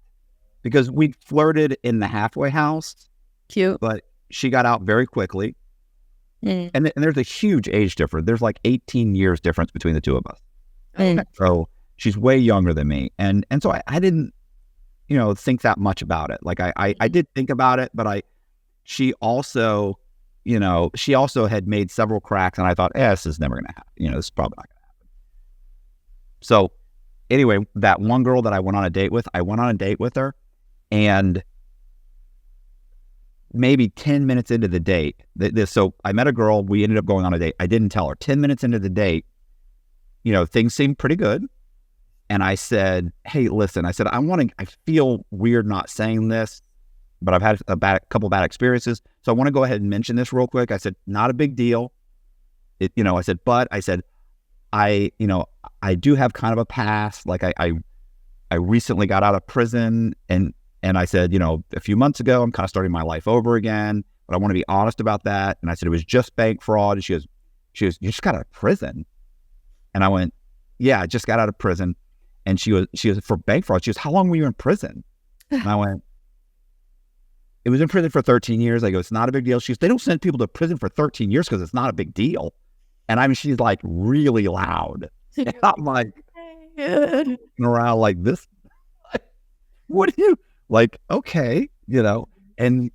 because we flirted in the halfway house. Cute. But she got out very quickly. And there's a huge age difference. There's like 18 years difference between the two of us. So she's way younger than me. And so I didn't, think that much about it. Like I did think about it, but she also had made several cracks and I thought, this is never going to happen. This is probably not going to happen. So anyway, that one girl that I went on a date with her, and maybe 10 minutes into the date, so I met a girl, we ended up going on a date. I didn't tell her. 10 minutes into the date, things seemed pretty good. And I said, hey, listen, I said, I feel weird not saying this, but I've had a couple bad experiences. So I want to go ahead and mention this real quick. I said, not a big deal. I said, I do have kind of a past. Like I recently got out of prison, and I said, a few months ago, I'm kind of starting my life over again, but I want to be honest about that. And I said, it was just bank fraud. And she goes, you just got out of prison? And I went, yeah, I just got out of prison. And she was for bank fraud. She goes, how long were you in prison? And I went, it was in prison for 13 years. I go, it's not a big deal. She goes, they don't send people to prison for 13 years because it's not a big deal. And she's like really loud. And I'm like, around like this. What do you like? Okay, and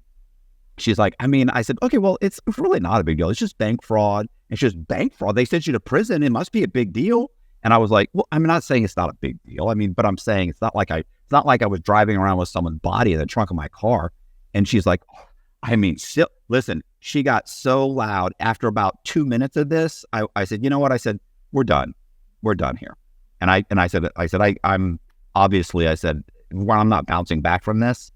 she's like, I said, okay, well, it's really not a big deal. It's just bank fraud. It's just bank fraud. They sent you to prison. It must be a big deal. And I was like, well, I'm not saying it's not a big deal. But I'm saying it's not like I was driving around with someone's body in the trunk of my car. And she's like, listen, she got so loud after about 2 minutes of this. I said, you know what? I said, we're done here. And I said, I'm obviously, I said, well, I'm not bouncing back from this.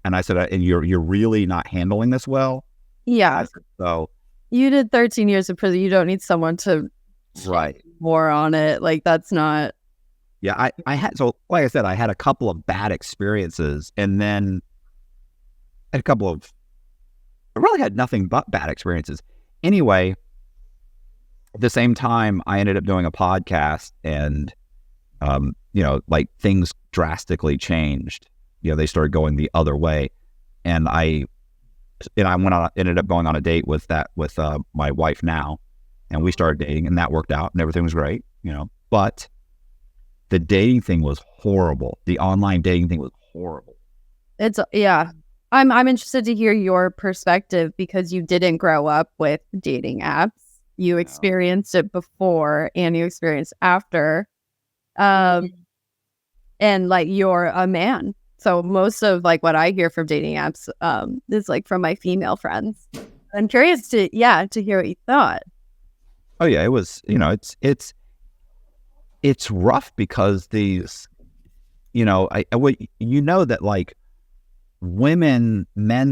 And I said, and you're really not handling this well. Yeah. Said, so you did 13 years in prison. You don't need someone to right more on it. Like that's not. Yeah. I had, so like I said, I had a couple of bad experiences, and then I really had nothing but bad experiences. Anyway, at the same time, I ended up doing a podcast, and, like things drastically changed. They started going the other way. And I ended up going on a date with my wife now, and we started dating, and that worked out, and everything was great, but the dating thing was horrible. The online dating thing was horrible. Yeah. I'm interested to hear your perspective, because you didn't grow up with dating apps. You experienced it before and you experienced after. And like you're a man. So most of like what I hear from dating apps is like from my female friends. I'm curious to hear what you thought. Oh yeah, it was, it's rough because these, that like men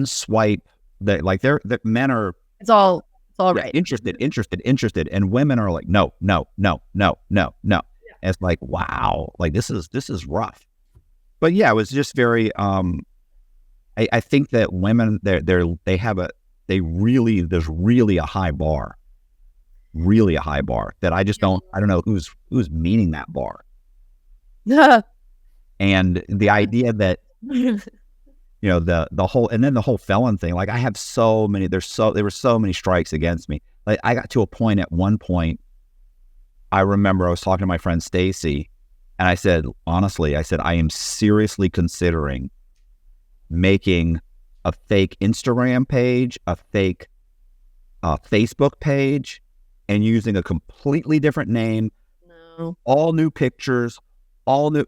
swipe that, like they're men are, it's all right. Interested. And women are like, no. Yeah. And it's like, wow, like this is rough. But yeah, it was just very, I think that women, there's really a high bar that I just I don't know who's meeting that bar. And the idea that, the whole felon thing, like I have so many, there were so many strikes against me. Like I got to a point at one point, I remember I was talking to my friend Stacy, and I said, honestly, I am seriously considering making a fake Instagram page, a fake Facebook page, and using a completely different name, all new pictures, and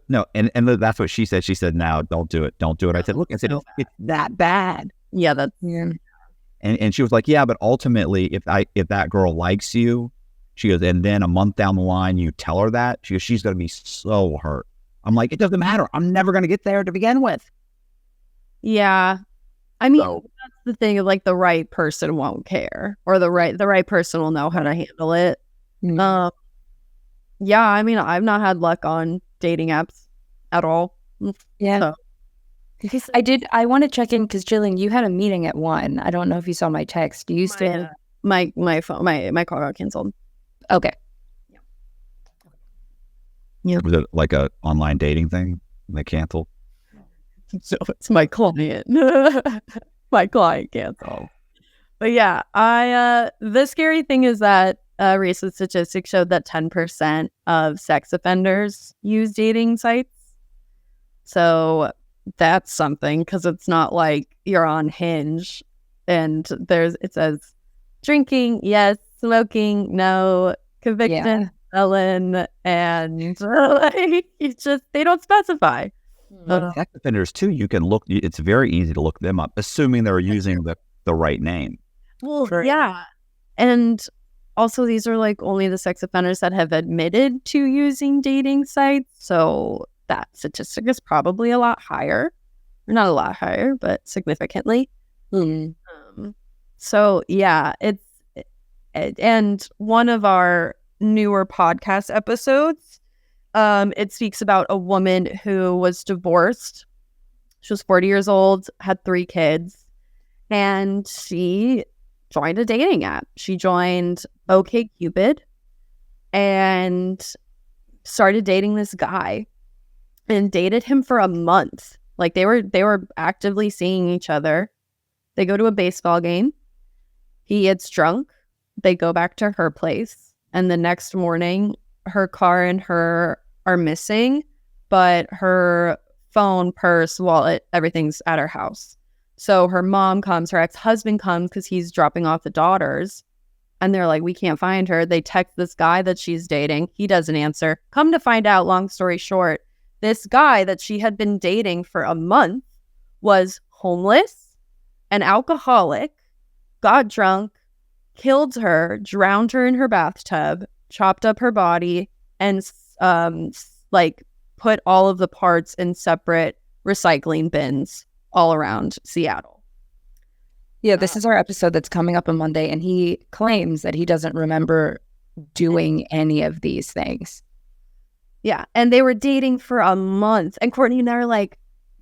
that's what she said. She said, no, don't do it. I said, look, it's that bad. Yeah, that's yeah. And she was like, yeah, but ultimately, if that girl likes you, she goes, and then a month down the line, you tell her that, she goes, she's going to be so hurt. I'm like, it doesn't matter. I'm never going to get there to begin with. Yeah. That's the thing of like the right person won't care, or the right person will know how to handle it. Mm-hmm. Yeah. I've not had luck on dating apps at all. Yeah. So. I want to check in because Jillian, you had a meeting at 1. I don't know if you saw my text. Do you still? My phone, my call got canceled. Okay. Yeah. Was it like a online dating thing? They canceled? So it's my client. My client canceled. But yeah, the scary thing is that recent statistics showed that 10% of sex offenders use dating sites. So that's something, because it's not like you're on Hinge and it says drinking, yes, smoking, no, conviction. Ellen, and like, it's just they don't specify. Sex offenders too, you can look. It's very easy to look them up, assuming they're using the right name. Well, yeah, and also these are like only the sex offenders that have admitted to using dating sites, so that statistic is probably a lot higher. Not a lot higher, but significantly. So yeah, and one of our newer podcast episodes, it speaks about a woman who was divorced. She was 40 years old, had 3 kids, and she joined a dating app. She joined OkCupid and started dating this guy and dated him for a month. Like they were actively seeing each other. They go to a baseball game. He gets drunk. They go back to her place. And the next morning, her car and her are missing, but her phone, purse, wallet, everything's at her house. So her mom comes, her ex-husband comes because he's dropping off the daughters. And they're like, we can't find her. They text this guy that she's dating. He doesn't answer. Come to find out, long story short, this guy that she had been dating for a month was homeless, an alcoholic, got drunk, killed her, drowned her in her bathtub, chopped up her body, and like put all of the parts in separate recycling bins all around Seattle. Yeah, this is our episode that's coming up on Monday, and he claims that he doesn't remember doing any of these things. Yeah, and they were dating for a month. And Kourtney and I are like,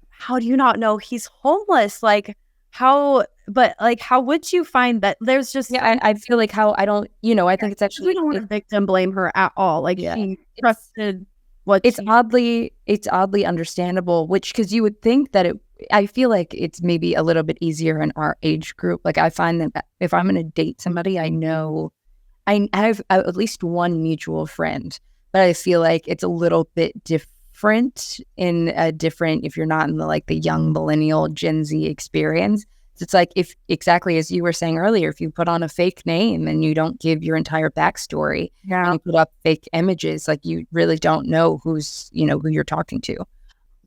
how do you not know he's homeless? Like, how would you find that? There's just... Yeah, I feel like I don't, I think it's actually... We don't want to victim blame her at all. Like, she trusted what... It's oddly understandable, because you would think that I feel like it's maybe a little bit easier in our age group. Like, I find that if I'm going to date somebody, I know I have at least one mutual friend. But I feel like it's a little bit different if you're not in the young millennial Gen Z experience. It's like, if exactly as you were saying earlier, if you put on a fake name and you don't give your entire backstory, and you put up fake images, like, you really don't know who you're talking to.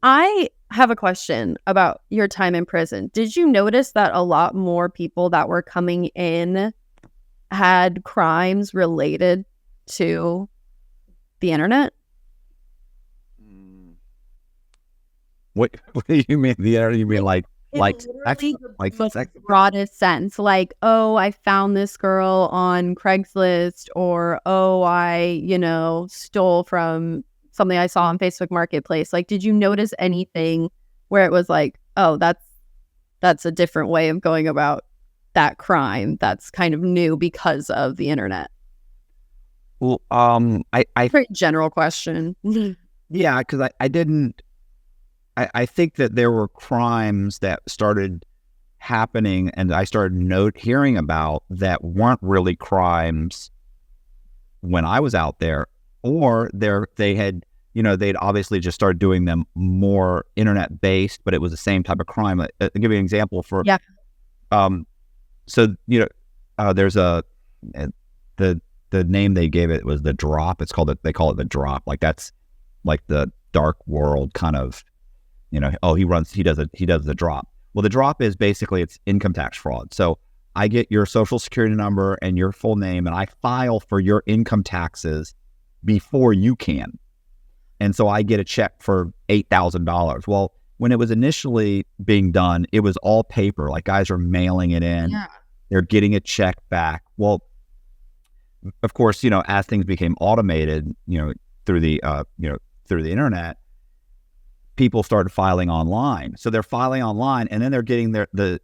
I have a question about your time in prison. Did you notice that a lot more people that were coming in had crimes related to the internet? What do you mean the internet? You mean like sex? Broadest sense, like, oh, I found this girl on Craigslist, or oh, I stole from something I saw on Facebook Marketplace. Like, did you notice anything where it was like, oh, that's a different way of going about that crime that's kind of new because of the internet? Well, I pretty general question. Yeah, because I think that there were crimes that started happening, and I started hearing about, that weren't really crimes when I was out there, or they'd obviously just started doing them more internet based, but it was the same type of crime. I'll give you an example for so there's the name they gave it was the drop. They call it the drop. Like, that's like the dark world kind of, he does the drop. Well, the drop is basically, it's income tax fraud. So I get your social security number and your full name, and I file for your income taxes before you can. And so I get a check for $8,000. Well, when it was initially being done, it was all paper. Like, guys are mailing it in. Yeah. They're getting a check back. Well, of course, as things became automated, through the internet, people started filing online. So they're filing online, and then they're getting the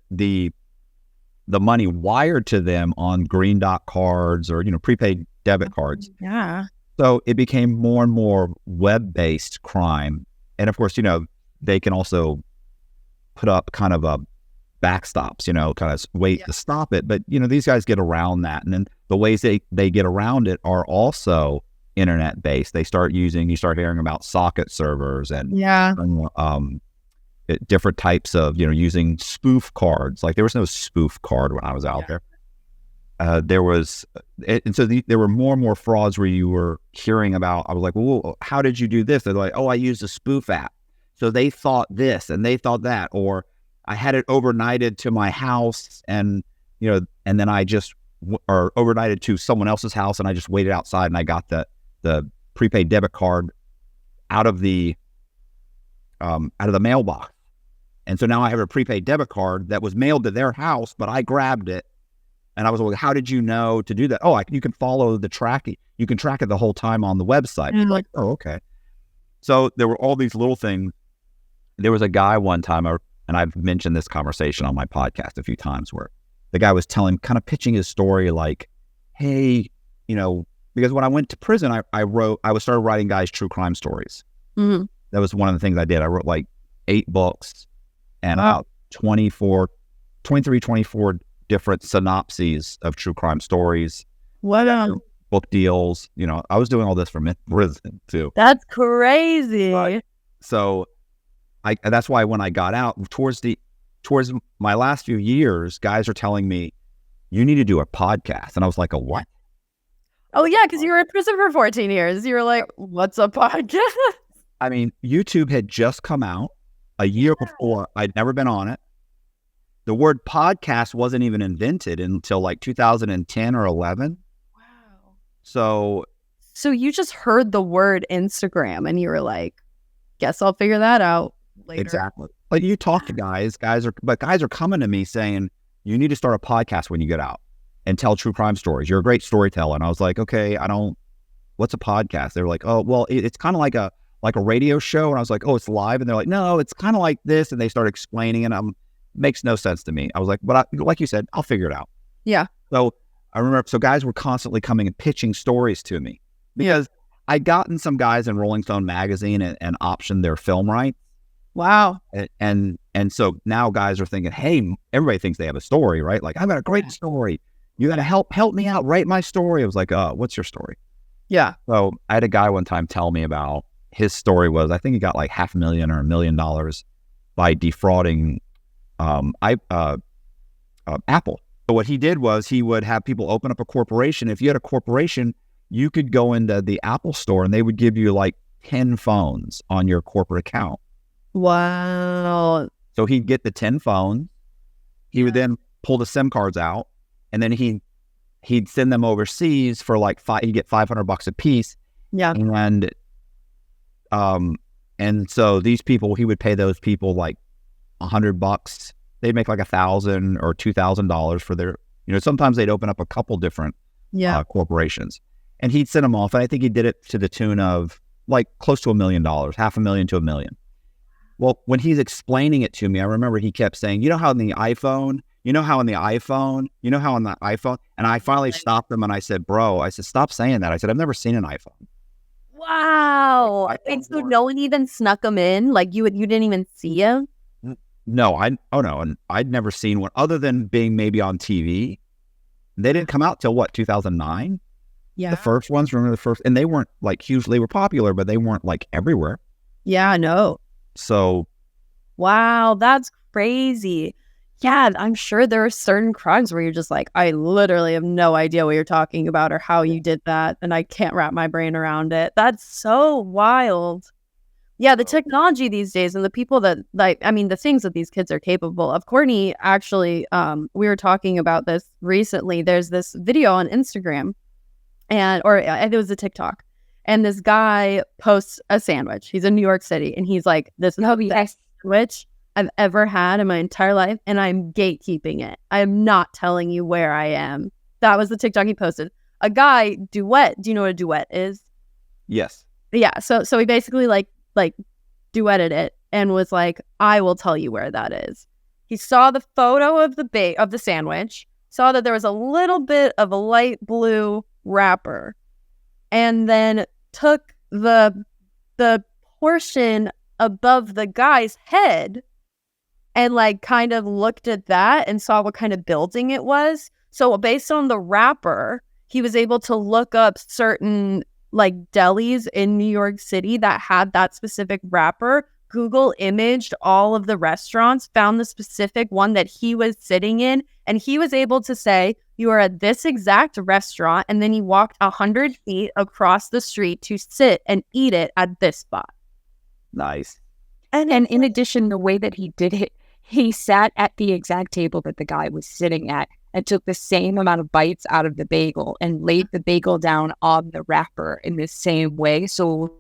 money wired to them on green dot cards or prepaid debit cards. Yeah. So it became more and more web-based crime, and of course, they can also put up kind of a backstops, kind of wait to stop it. But these guys get around that, and then the ways they get around it are also internet based. You start hearing about socket servers and different types of using spoof cards. Like, there was no spoof card when I was out there. there was, and so there were more and more frauds where you were hearing about. I was like, well, how did you do this? They're like, oh, I used a spoof app. So they thought this and they thought that, or I had it overnighted to my house, and and then I just or overnighted to someone else's house, and I just waited outside, and I got the prepaid debit card out of the mailbox, and so now I have a prepaid debit card that was mailed to their house, but I grabbed it, and I was like, "How did you know to do that?" Oh, you can follow the tracking. You can track it the whole time on the website. I'm like, oh, okay. So there were all these little things. There was a guy one time, and I've mentioned this conversation on my podcast a few times, where the guy was pitching his story like, hey, because when I went to prison, I started writing guys' true crime stories. Mm-hmm. That was one of the things I did. I wrote like 8 books and about 24 different synopses of true crime stories. What book deals. I was doing all this from prison too. That's crazy. Right. So that's why when I got out towards my last few years, guys are telling me, you need to do a podcast. And I was like, a what? Oh yeah, because you were in prison for 14 years. You were like, what's a podcast? I mean, YouTube had just come out a year before. I'd never been on it. The word podcast wasn't even invented until like 2010 or 11. Wow. So you just heard the word Instagram and you were like, guess I'll figure that out later. Exactly. Like you talk to guys are coming to me saying, you need to start a podcast when you get out and tell true crime stories. You're a great storyteller. And I was like, okay, what's a podcast? They were like, oh, well, it's kind of like a radio show. And I was like, oh, it's live. And they're like, no, it's kind of like this. And they start explaining it. Makes no sense to me. I was like, but like you said, I'll figure it out. Yeah. So I remember, guys were constantly coming and pitching stories to me because I'd gotten some guys in Rolling Stone magazine and optioned their film rights. Wow. And so now guys are thinking, hey, everybody thinks they have a story, right? Like, I've got a great story. You got to help me out, write my story. I was like, what's your story? Yeah. So I had a guy one time tell me about his story was, I think he got like $500,000 or $1 million by defrauding Apple. So what he did was he would have people open up a corporation. If you had a corporation, you could go into the Apple store and they would give you like 10 phones on your corporate account. Wow. So he'd get the 10 phones. He would then pull the SIM cards out, and then he'd send them overseas for like he'd get $500 a piece. Yeah. And so these people, he would pay those people like $100. They'd make like $1,000 or $2,000 for their, sometimes they'd open up a couple different corporations, and he'd send them off. And I think he did it to the tune of like close to $1 million, $500,000 to $1 million. Well, when he's explaining it to me, I remember he kept saying, how on the iPhone, and I finally stopped him and I said, bro, stop saying that. I said, I've never seen an iPhone. Wow. And so no one even snuck him in? Like you didn't even see him? No, and I'd never seen one other than being maybe on TV. They didn't come out till 2009? Yeah. The first ones, remember the first, and they weren't like hugely, they were popular, but they weren't like everywhere. Yeah, no. So. Wow, that's crazy. Yeah, I'm sure there are certain crimes where you're just like, I literally have no idea what you're talking about or how you did that, and I can't wrap my brain around it. That's so wild. Yeah, the technology these days and the people that, the things that these kids are capable of. Kourtney, actually, we were talking about this recently. There's this video on Instagram, or it was a TikTok, and this guy posts a sandwich. He's in New York City, and he's like, this is the best sandwich I've ever had in my entire life, and I'm gatekeeping it. I am not telling you where I am. That was the TikTok he posted. A guy, duet. Do you know what a duet is? Yes. Yeah. So he basically like duetted it and was like, I will tell you where that is. He saw the photo of the sandwich, saw that there was a little bit of a light blue wrapper, and then took the portion above the guy's head and like kind of looked at that and saw what kind of building it was. So based on the wrapper, he was able to look up certain like delis in New York City that had that specific wrapper, Google imaged all of the restaurants, found the specific one that he was sitting in, and he was able to say, you are at this exact restaurant, and then he walked 100 feet across the street to sit and eat it at this spot. Nice. And in addition, the way that he did it, he sat at the exact table that the guy was sitting at and took the same amount of bites out of the bagel and laid the bagel down on the wrapper in the same way. So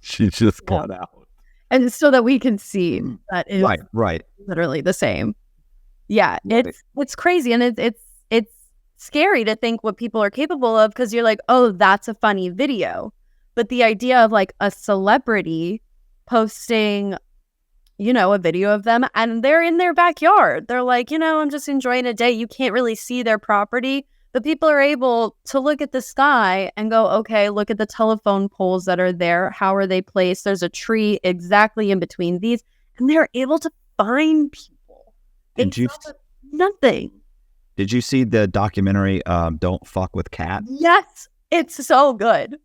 she just got out. And so that we can see that is right. literally the same. Yeah, it's crazy. And it's scary to think what people are capable of, because you're like, oh, that's a funny video. But the idea of like a celebrity posting, you know, a video of them and they're in their backyard. They're like, you know, I'm just enjoying a day. You can't really see their property, but people are able to look at the sky and go, okay, look at the telephone poles that are there. How are they placed? There's a tree exactly in between these. And they're able to find people. Nothing. Did you see the documentary, Don't Fuck with Cats? Yes. It's so good.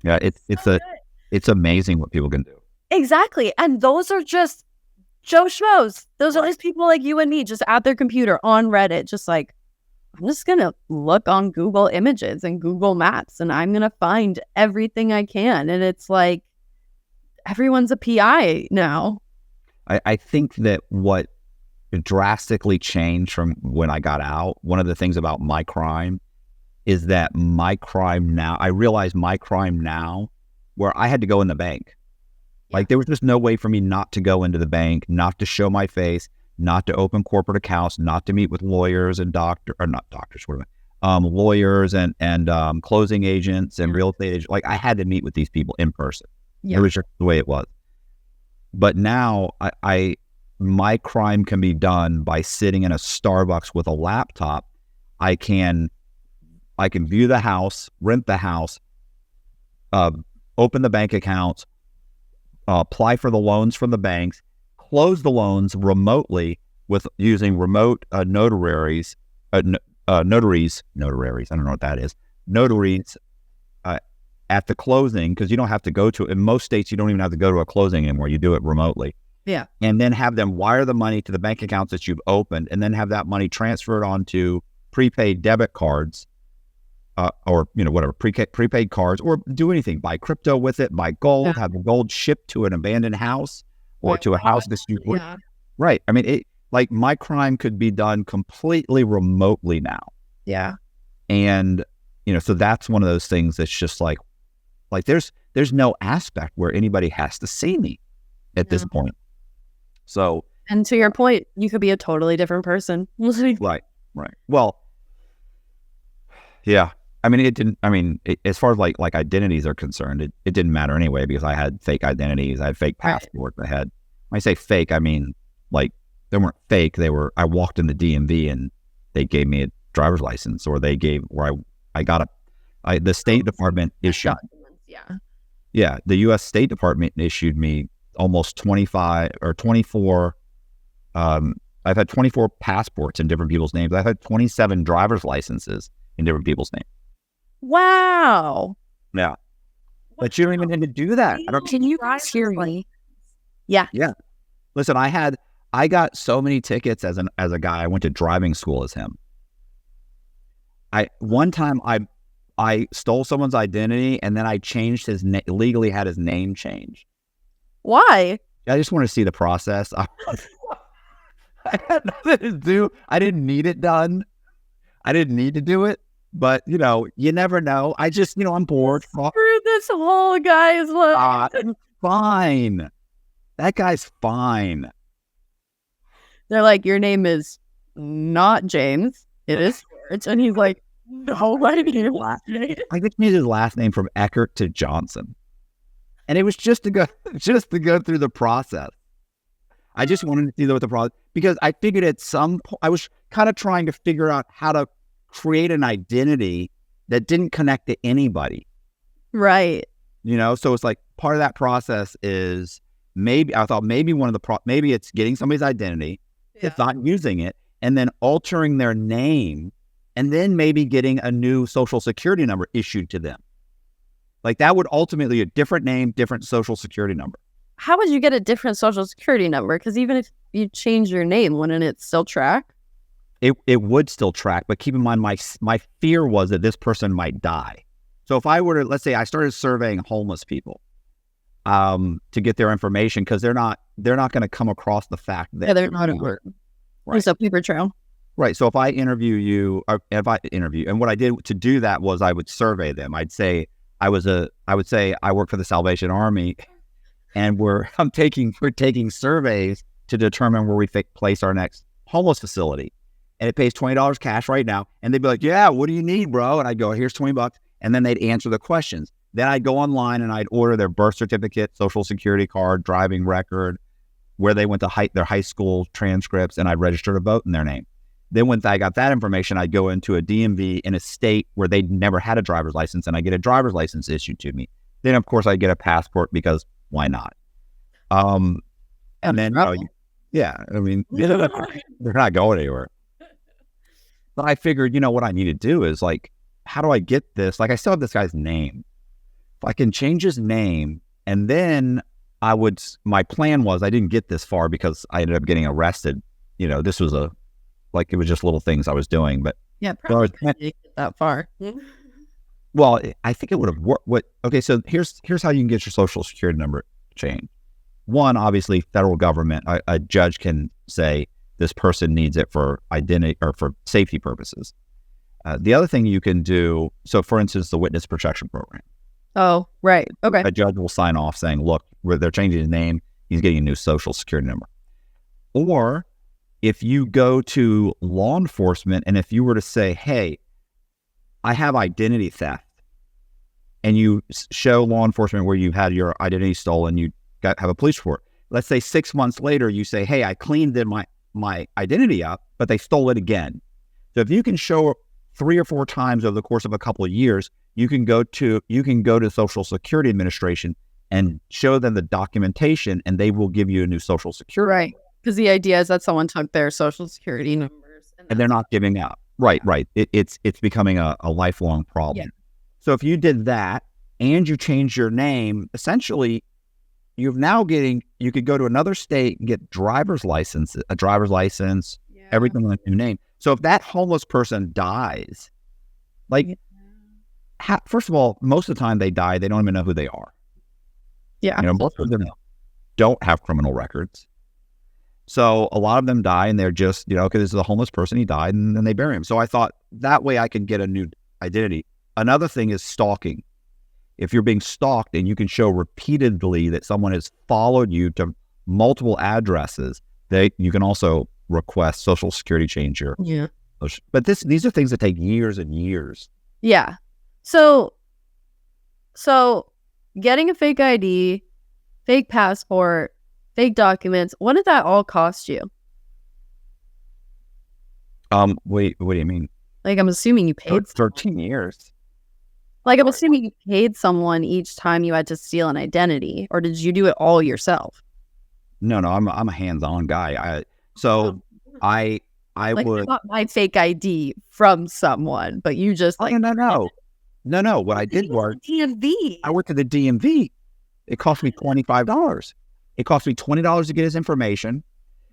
Yeah, it's amazing what people can do. Exactly. And those are just Joe Schmoes. Those are just people like you and me, just at their computer on Reddit, just like, I'm just going to look on Google Images and Google Maps, and I'm going to find everything I can. And it's like, everyone's a PI now. I think that what drastically changed from when I got out, one of the things about my crime is that I realized my crime now, where I had to go in the bank. Yeah. Like there was just no way for me not to go into the bank, not to show my face, not to open corporate accounts, not to meet with lawyers and lawyers and closing agents and real estate agents. Like I had to meet with these people in person. Yeah. It was just the way it was. But now my crime can be done by sitting in a Starbucks with a laptop. I can view the house, rent the house, open the bank accounts, apply for the loans from the banks, close the loans remotely with using remote notaries. I don't know what that is. Notaries at the closing, because you don't have to go to, in most states, you don't even have to go to a closing anymore. You do it remotely. Yeah. And then have them wire the money to the bank accounts that you've opened, and then have that money transferred onto prepaid debit cards, or, you know, whatever, prepaid cards, or do anything, buy crypto with it, buy gold, have the gold shipped to an abandoned house or to a house that you, right. I mean, like my crime could be done completely remotely now. Yeah. And, you know, so that's one of those things that's just like there's no aspect where anybody has to see me at this point. So. And to your point, you could be a totally different person. Right. Well, yeah. I mean, as far as like identities are concerned, it didn't matter anyway, because I had fake identities. I had fake passports. When I say fake, I mean, like they weren't fake. I walked in the DMV and they gave me a driver's license, or they gave, where I got the State Department issued. Yeah. The U.S. State Department issued me almost 25 or 24. I've had 24 passports in different people's names. I've had 27 driver's licenses in different people's names. Wow. Yeah. But you don't even need to do that. Can you guys hear me? Yeah. Yeah. Listen, I got so many tickets as a guy. I went to driving school as him. One time I stole someone's identity, and then I changed legally had his name changed. Why? I just want to see the process. I had nothing to do. I didn't need it done. I didn't need to do it. But, you know, you never know. I just, you know, I'm bored. Screw this whole guy's life. Fine. That guy's fine. They're like, your name is not James. It is George. And he's like, no, I need your last name. I think he changed his last name from Eckert to Johnson. And it was just to go through the process. I just wanted to see what the process, because I figured at some point, I was kind of trying to figure out how to create an identity that didn't connect to anybody. Right. You know, so it's like part of that process is maybe one of the maybe it's getting somebody's identity, it's not using it, and then altering their name, and then maybe getting a new social security number issued to them. Like that would ultimately a different name, different social security number. How would you get a different social security number? Because even if you change your name, wouldn't it still track? It would still track, but keep in mind, my fear was that this person might die. So if I were to, let's say I started surveying homeless people to get their information, because they're not going to come across the fact that they're not important. Right. There's a paper trail. Right. So if I interview you, or if I interview, and what I did to do that was I would survey them. I'd say I would say I work for the Salvation Army, and we're taking surveys to determine where we place our next homeless facility. And it pays $20 cash right now. And they'd be like, yeah, what do you need, bro? And I'd go, here's $20. And then they'd answer the questions. Then I'd go online and I'd order their birth certificate, social security card, driving record, where they went to their high school transcripts, and I'd register to vote in their name. Then once I got that information, I'd go into a DMV in a state where they'd never had a driver's license, and I get a driver's license issued to me. Then, of course, I'd get a passport, because why not? And then, yeah, I mean, they're not going anywhere. But I figured, what I need to do is, like, how do I get this? Like, I still have this guy's name. If I can change his name, and then my plan was, I didn't get this far because I ended up getting arrested. This was it was just little things I was doing, but yeah, probably didn't get that far. Well, I think it would have worked. Okay, so here's how you can get your social security number changed. One, obviously, federal government, a judge can say this person needs it for identity or for safety purposes. The other thing you can do, so for instance, the witness protection program. Oh, right. Okay. A judge will sign off saying, look, they're changing his name, he's getting a new social security number. Or if you go to law enforcement, and if you were to say, hey, I have identity theft, and you show law enforcement where you've had your identity stolen, you have a police report. Let's say 6 months later, you say, hey, I cleaned my identity up, but they stole it again. So if you can show 3 or 4 times over the course of a couple of years, you can go to Social Security Administration and show them the documentation, and they will give you a new social security. Right. Because the idea is that someone took their social security numbers and they're not giving out. Right. It's becoming a lifelong problem. Yeah. So if you did that and you change your name, essentially, you could go to another state and get a driver's license, everything with a new name. So if that homeless person dies, first of all, most of the time they die, they don't even know who they are. Yeah. Most of them don't have criminal records. So a lot of them die, and they're just, okay, this is a homeless person, he died, and then they bury him. So I thought that way I could get a new identity. Another thing is stalking. If you're being stalked and you can show repeatedly that someone has followed you to multiple addresses, you can also request social security change your. Yeah. But these are things that take years and years. Yeah. So getting a fake ID, fake passport, fake documents, what did that all cost you? Wait, what do you mean? Like, I'm assuming you paid 13 years. Like, I'm assuming you paid someone each time you had to steal an identity, or did you do it all yourself? No, I'm a hands-on guy. I would got my fake ID from someone, but you just No. What I did was DMV. I went to the DMV. It cost me $25. It cost me $20 to get his information,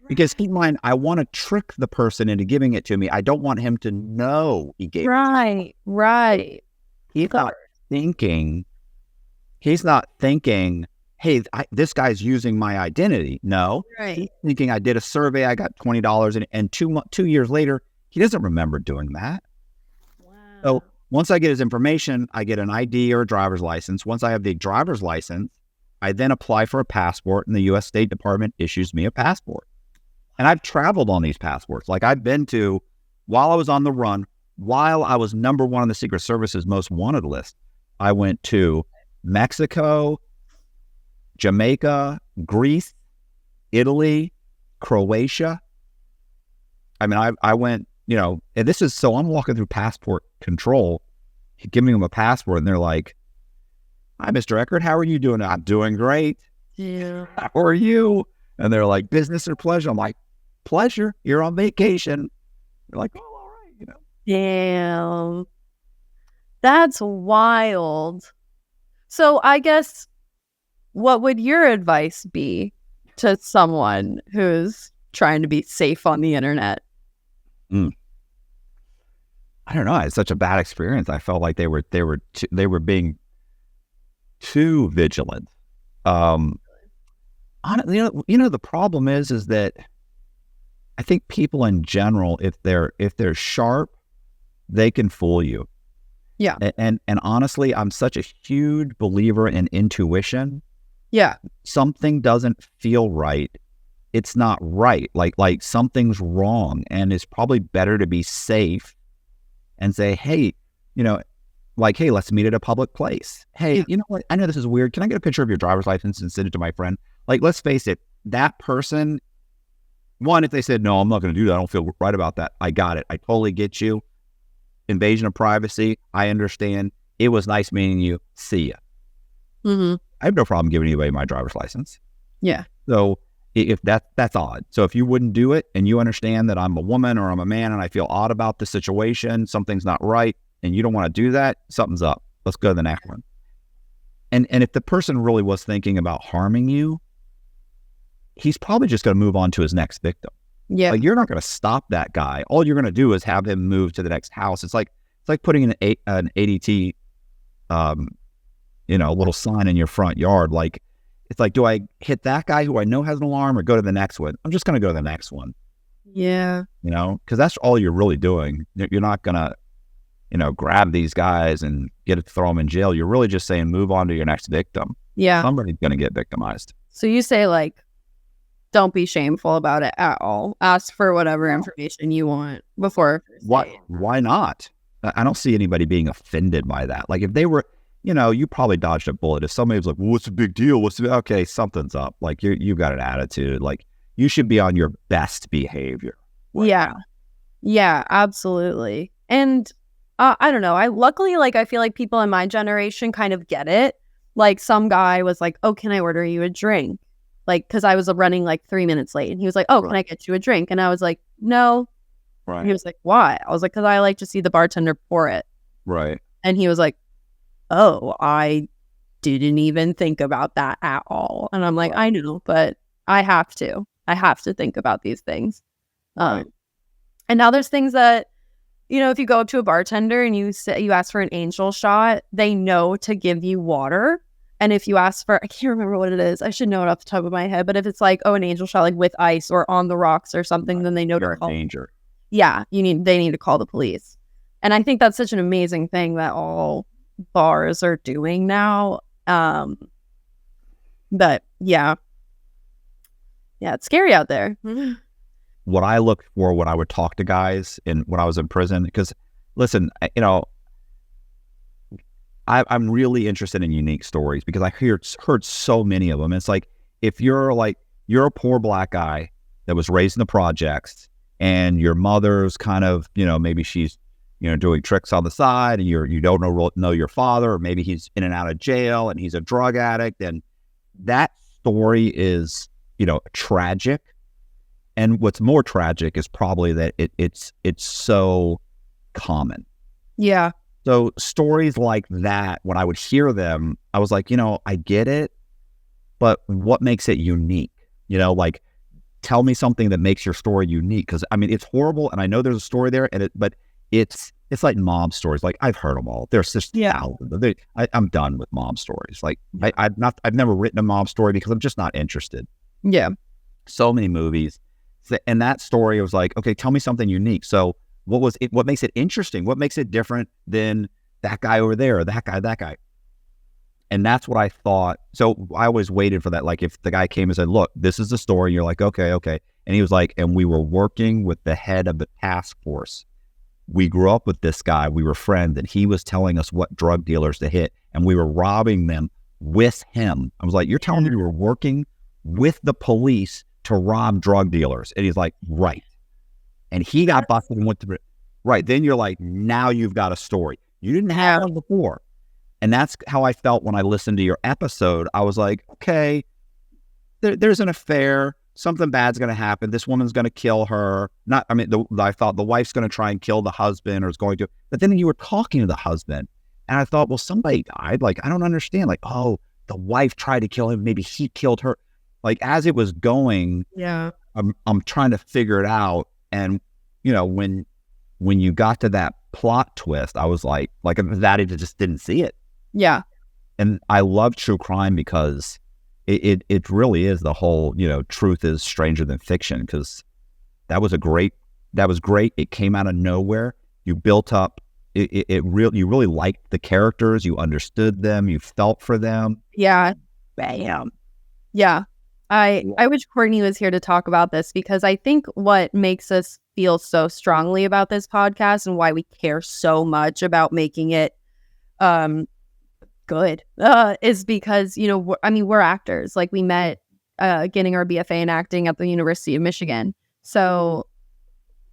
because keep in mind, I want to trick the person into giving it to me. I don't want him to know he gave it to me. Right. He's not thinking, hey, this guy's using my identity. No. Right. He's thinking, I did a survey, I got $20, and 2 years later, he doesn't remember doing that. Wow. So once I get his information, I get an ID or a driver's license. Once I have the driver's license, I then apply for a passport, and the U.S. State Department issues me a passport. And I've traveled on these passports. Like, I've been to, while I was on the run, while I was number 1 on the Secret Service's most wanted list, I went to Mexico, Jamaica, Greece, Italy, Croatia. I mean, I went, and this is, so I'm walking through passport control, giving them a passport, and they're like, hi, Mr. Eckert, how are you doing? I'm doing great. Yeah. How are you? And they're like, business or pleasure? I'm like, pleasure. You're on vacation. They're like, oh, all right, Damn. That's wild. So I guess, what would your advice be to someone who's trying to be safe on the internet? I don't know. It's such a bad experience. I felt like they were being too vigilant. The problem is that I think people in general, if they're sharp, they can fool you. Yeah. And honestly, I'm such a huge believer in intuition. Yeah. Something doesn't feel right. It's not right. Like something's wrong, and it's probably better to be safe and say, hey, hey, let's meet at a public place. Hey, you know what? I know this is weird. Can I get a picture of your driver's license and send it to my friend? Like, let's face it, that person, one, if they said, no, I'm not going to do that, I don't feel right about that. I got it. I totally get you. Invasion of privacy. I understand. It was nice meeting you. See ya. Mm-hmm. I have no problem giving anybody my driver's license. Yeah. So if that's odd. So if you wouldn't do it and you understand that I'm a woman or I'm a man and I feel odd about the situation, something's not right, and you don't want to do that, something's up. Let's go to the next one. And if the person really was thinking about harming you, he's probably just going to move on to his next victim. Yeah. Like, you're not going to stop that guy. All you're going to do is have him move to the next house. It's like putting an ADT, little sign in your front yard. Like, it's like, do I hit that guy who I know has an alarm or go to the next one? I'm just going to go to the next one. Yeah. Because that's all you're really doing. You're not going to, grab these guys and throw them in jail. You're really just saying, move on to your next victim. Yeah. Somebody's going to get victimized. So you say, like, don't be shameful about it at all. Ask for whatever information you want before. Why not? I don't see anybody being offended by that. Like, if they were, you probably dodged a bullet. If somebody was like, well, what's the big deal? Okay, something's up. Like, you've got an attitude. Like, you should be on your best behavior. Yeah. Yeah, absolutely. And I don't know. I feel like people in my generation kind of get it. Like, some guy was like, oh, can I order you a drink? Like, because I was running like 3 minutes late. And he was like, oh, can I get you a drink? And I was like, no. Right. And he was like, why? I was like, because I like to see the bartender pour it. Right. And he was like, oh, I didn't even think about that at all. And I'm like, I know, but I have to. I have to think about these things. Right. And now there's things that, if you go up to a bartender and you ask for an angel shot, they know to give you water. And if you ask for, I can't remember what it is. I should know it off the top of my head. But if it's like, oh, an angel shot like with ice or on the rocks or something, then they know to call. Danger. Yeah, they need to call the police. And I think that's such an amazing thing that all bars are doing now. But yeah, it's scary out there. What I looked for when I would talk to guys when I was in prison, because listen, I'm really interested in unique stories because I heard so many of them. It's like, if you're a poor black guy that was raised in the projects, and your mother's kind of, maybe she's, doing tricks on the side, and you don't know your father, or maybe he's in and out of jail and he's a drug addict, and that story is, tragic. And what's more tragic is probably that it's so common. Yeah. So stories like that, when I would hear them, I was like, I get it, but what makes it unique? Like, tell me something that makes your story unique. Because it's horrible, and I know there's a story there, but it's like mob stories. Like, I've heard them all. There's just thousands. I'm done with mob stories. Like, I've never written a mob story because I'm just not interested. Yeah. So many movies, and that story was like, okay, tell me something unique. So what makes it interesting? What makes it different than that guy over there, or that guy? And that's what I thought. So I always waited for that. Like, if the guy came and said, look, this is the story, you're like, okay. And he was like, and we were working with the head of the task force. We grew up with this guy. We were friends, and he was telling us what drug dealers to hit, and we were robbing them with him. I was like, you're telling me you were working with the police to rob drug dealers? And he's like, right. And he got busted and went to, right. Then you're like, now you've got a story. You didn't have it before. And that's how I felt when I listened to your episode. I was like, okay, there's an affair. Something bad's going to happen. This woman's going to kill her. I thought the wife's going to try and kill the husband, or is going to. But then you were talking to the husband, And I thought, well, somebody died. Like, I don't understand. Like, oh, the wife tried to kill him. Maybe he killed her. Like, as it was going, Yeah. I'm trying to figure it out. And, you know, when you got to that plot twist, I was like that, it just didn't see it. Yeah. And I love true crime because it really is the whole, you know, truth is stranger than fiction, because that was great. It came out of nowhere. You built up, you really liked the characters. You understood them. You felt for them. Yeah. Bam. Yeah. I wish Kourtney was here to talk about this, because I think what makes us feel so strongly about this podcast and why we care so much about making it good is because, you know, we're actors. Like, we met getting our BFA in acting at the University of Michigan. So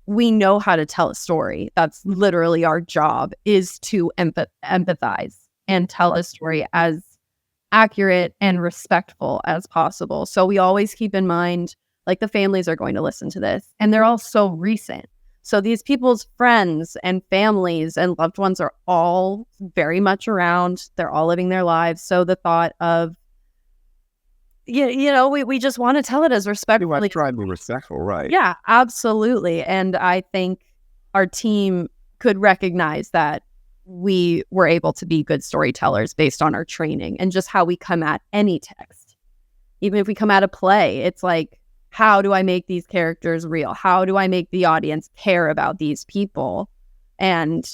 we know how to tell a story. That's literally our job, is to empathize and tell a story as accurate and respectful as possible. So we always keep in mind, like, the families are going to listen to this, and they're all so recent. So these people's friends and families and loved ones are all very much around. They're all living their lives. So the thought of, you know, we just want to tell it as respectfully. We want to try and be respectful, right? Yeah, absolutely. And I think our team could recognize that we were able to be good storytellers based on our training and just how we come at any text. Even if we come at a play, it's like, how do I make these characters real? How do I make the audience care about these people? And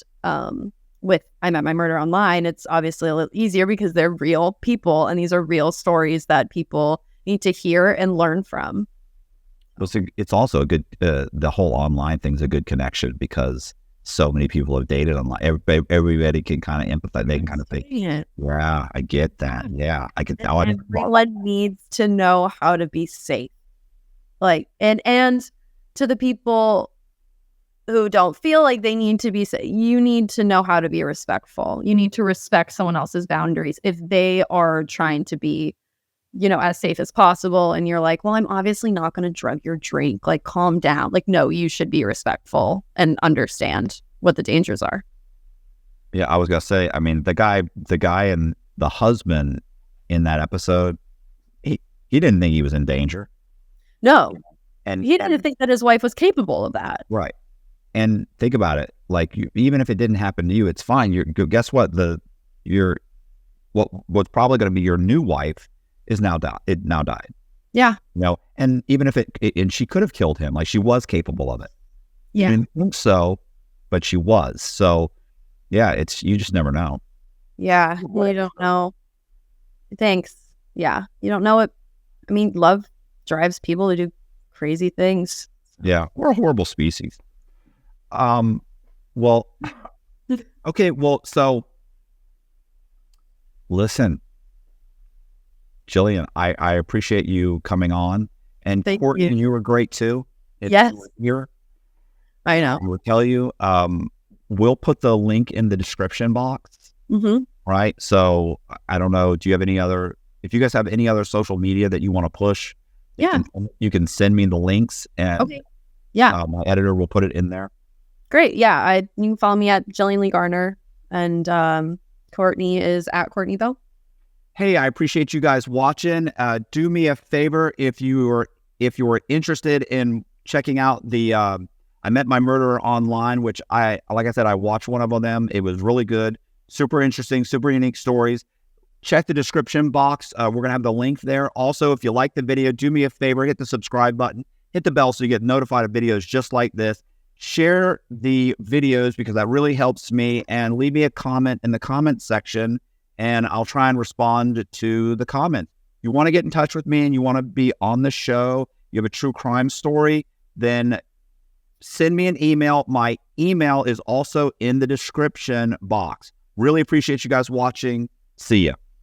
with I Met My Murder Online, it's obviously a little easier because they're real people, and these are real stories that people need to hear and learn from. It's also a good, the whole online thing's a good connection, because so many people have dated online. Everybody can kind of empathize. They can kind of think, yeah, I get that. Yeah, I can tell. Everyone needs to know how to be safe. Like, and to the people who don't feel like they need to be safe, you need to know how to be respectful. You need to respect someone else's boundaries if they are trying to be, you know, as safe as possible. And you're like, well, I'm obviously not going to drug your drink. Like, calm down. Like, no, you should be respectful and understand what the dangers are. Yeah, I was going to say, I mean, the guy and the husband in that episode, he didn't think he was in danger. No. And he didn't think that his wife was capable of that. Right. And think about it. Like, even if it didn't happen to you, it's fine. Guess what? What's probably going to be your new wife is now died. Yeah. You know, and even if and she could have killed him, like, she was capable of it. Yeah. I didn't think so, but she was. So yeah, you just never know. Yeah. You don't know. Thanks. Yeah. You don't know it. I mean, love drives people to do crazy things. Yeah. We're a horrible species. Well, okay. Well, so listen, Jillian, I appreciate you coming on, and Kourtney, you were great too. Yes. Here. I know. I will tell you, we'll put the link in the description box. Mm-hmm. Right. So I don't know. Do you have if you guys have any other social media that you want to push? Yeah. You can send me the links, and okay. Yeah. My editor will put it in there. Great. Yeah. You can follow me at Jillian Lee Garner, and Kourtney is at Kourtney Bell. Hey, I appreciate you guys watching. Do me a favor, if you were interested in checking out the I Met My Murderer Online, which like I said, I watched one of them. It was really good, super interesting, super unique stories. Check the description box. We're going to have the link there. Also, if you like the video, do me a favor, hit the subscribe button, hit the bell so you get notified of videos just like this. Share the videos, because that really helps me, and leave me a comment in the comment section, and I'll try and respond to the comment. You want to get in touch with me and you want to be on the show, you have a true crime story, then send me an email. My email is also in the description box. Really appreciate you guys watching. See ya.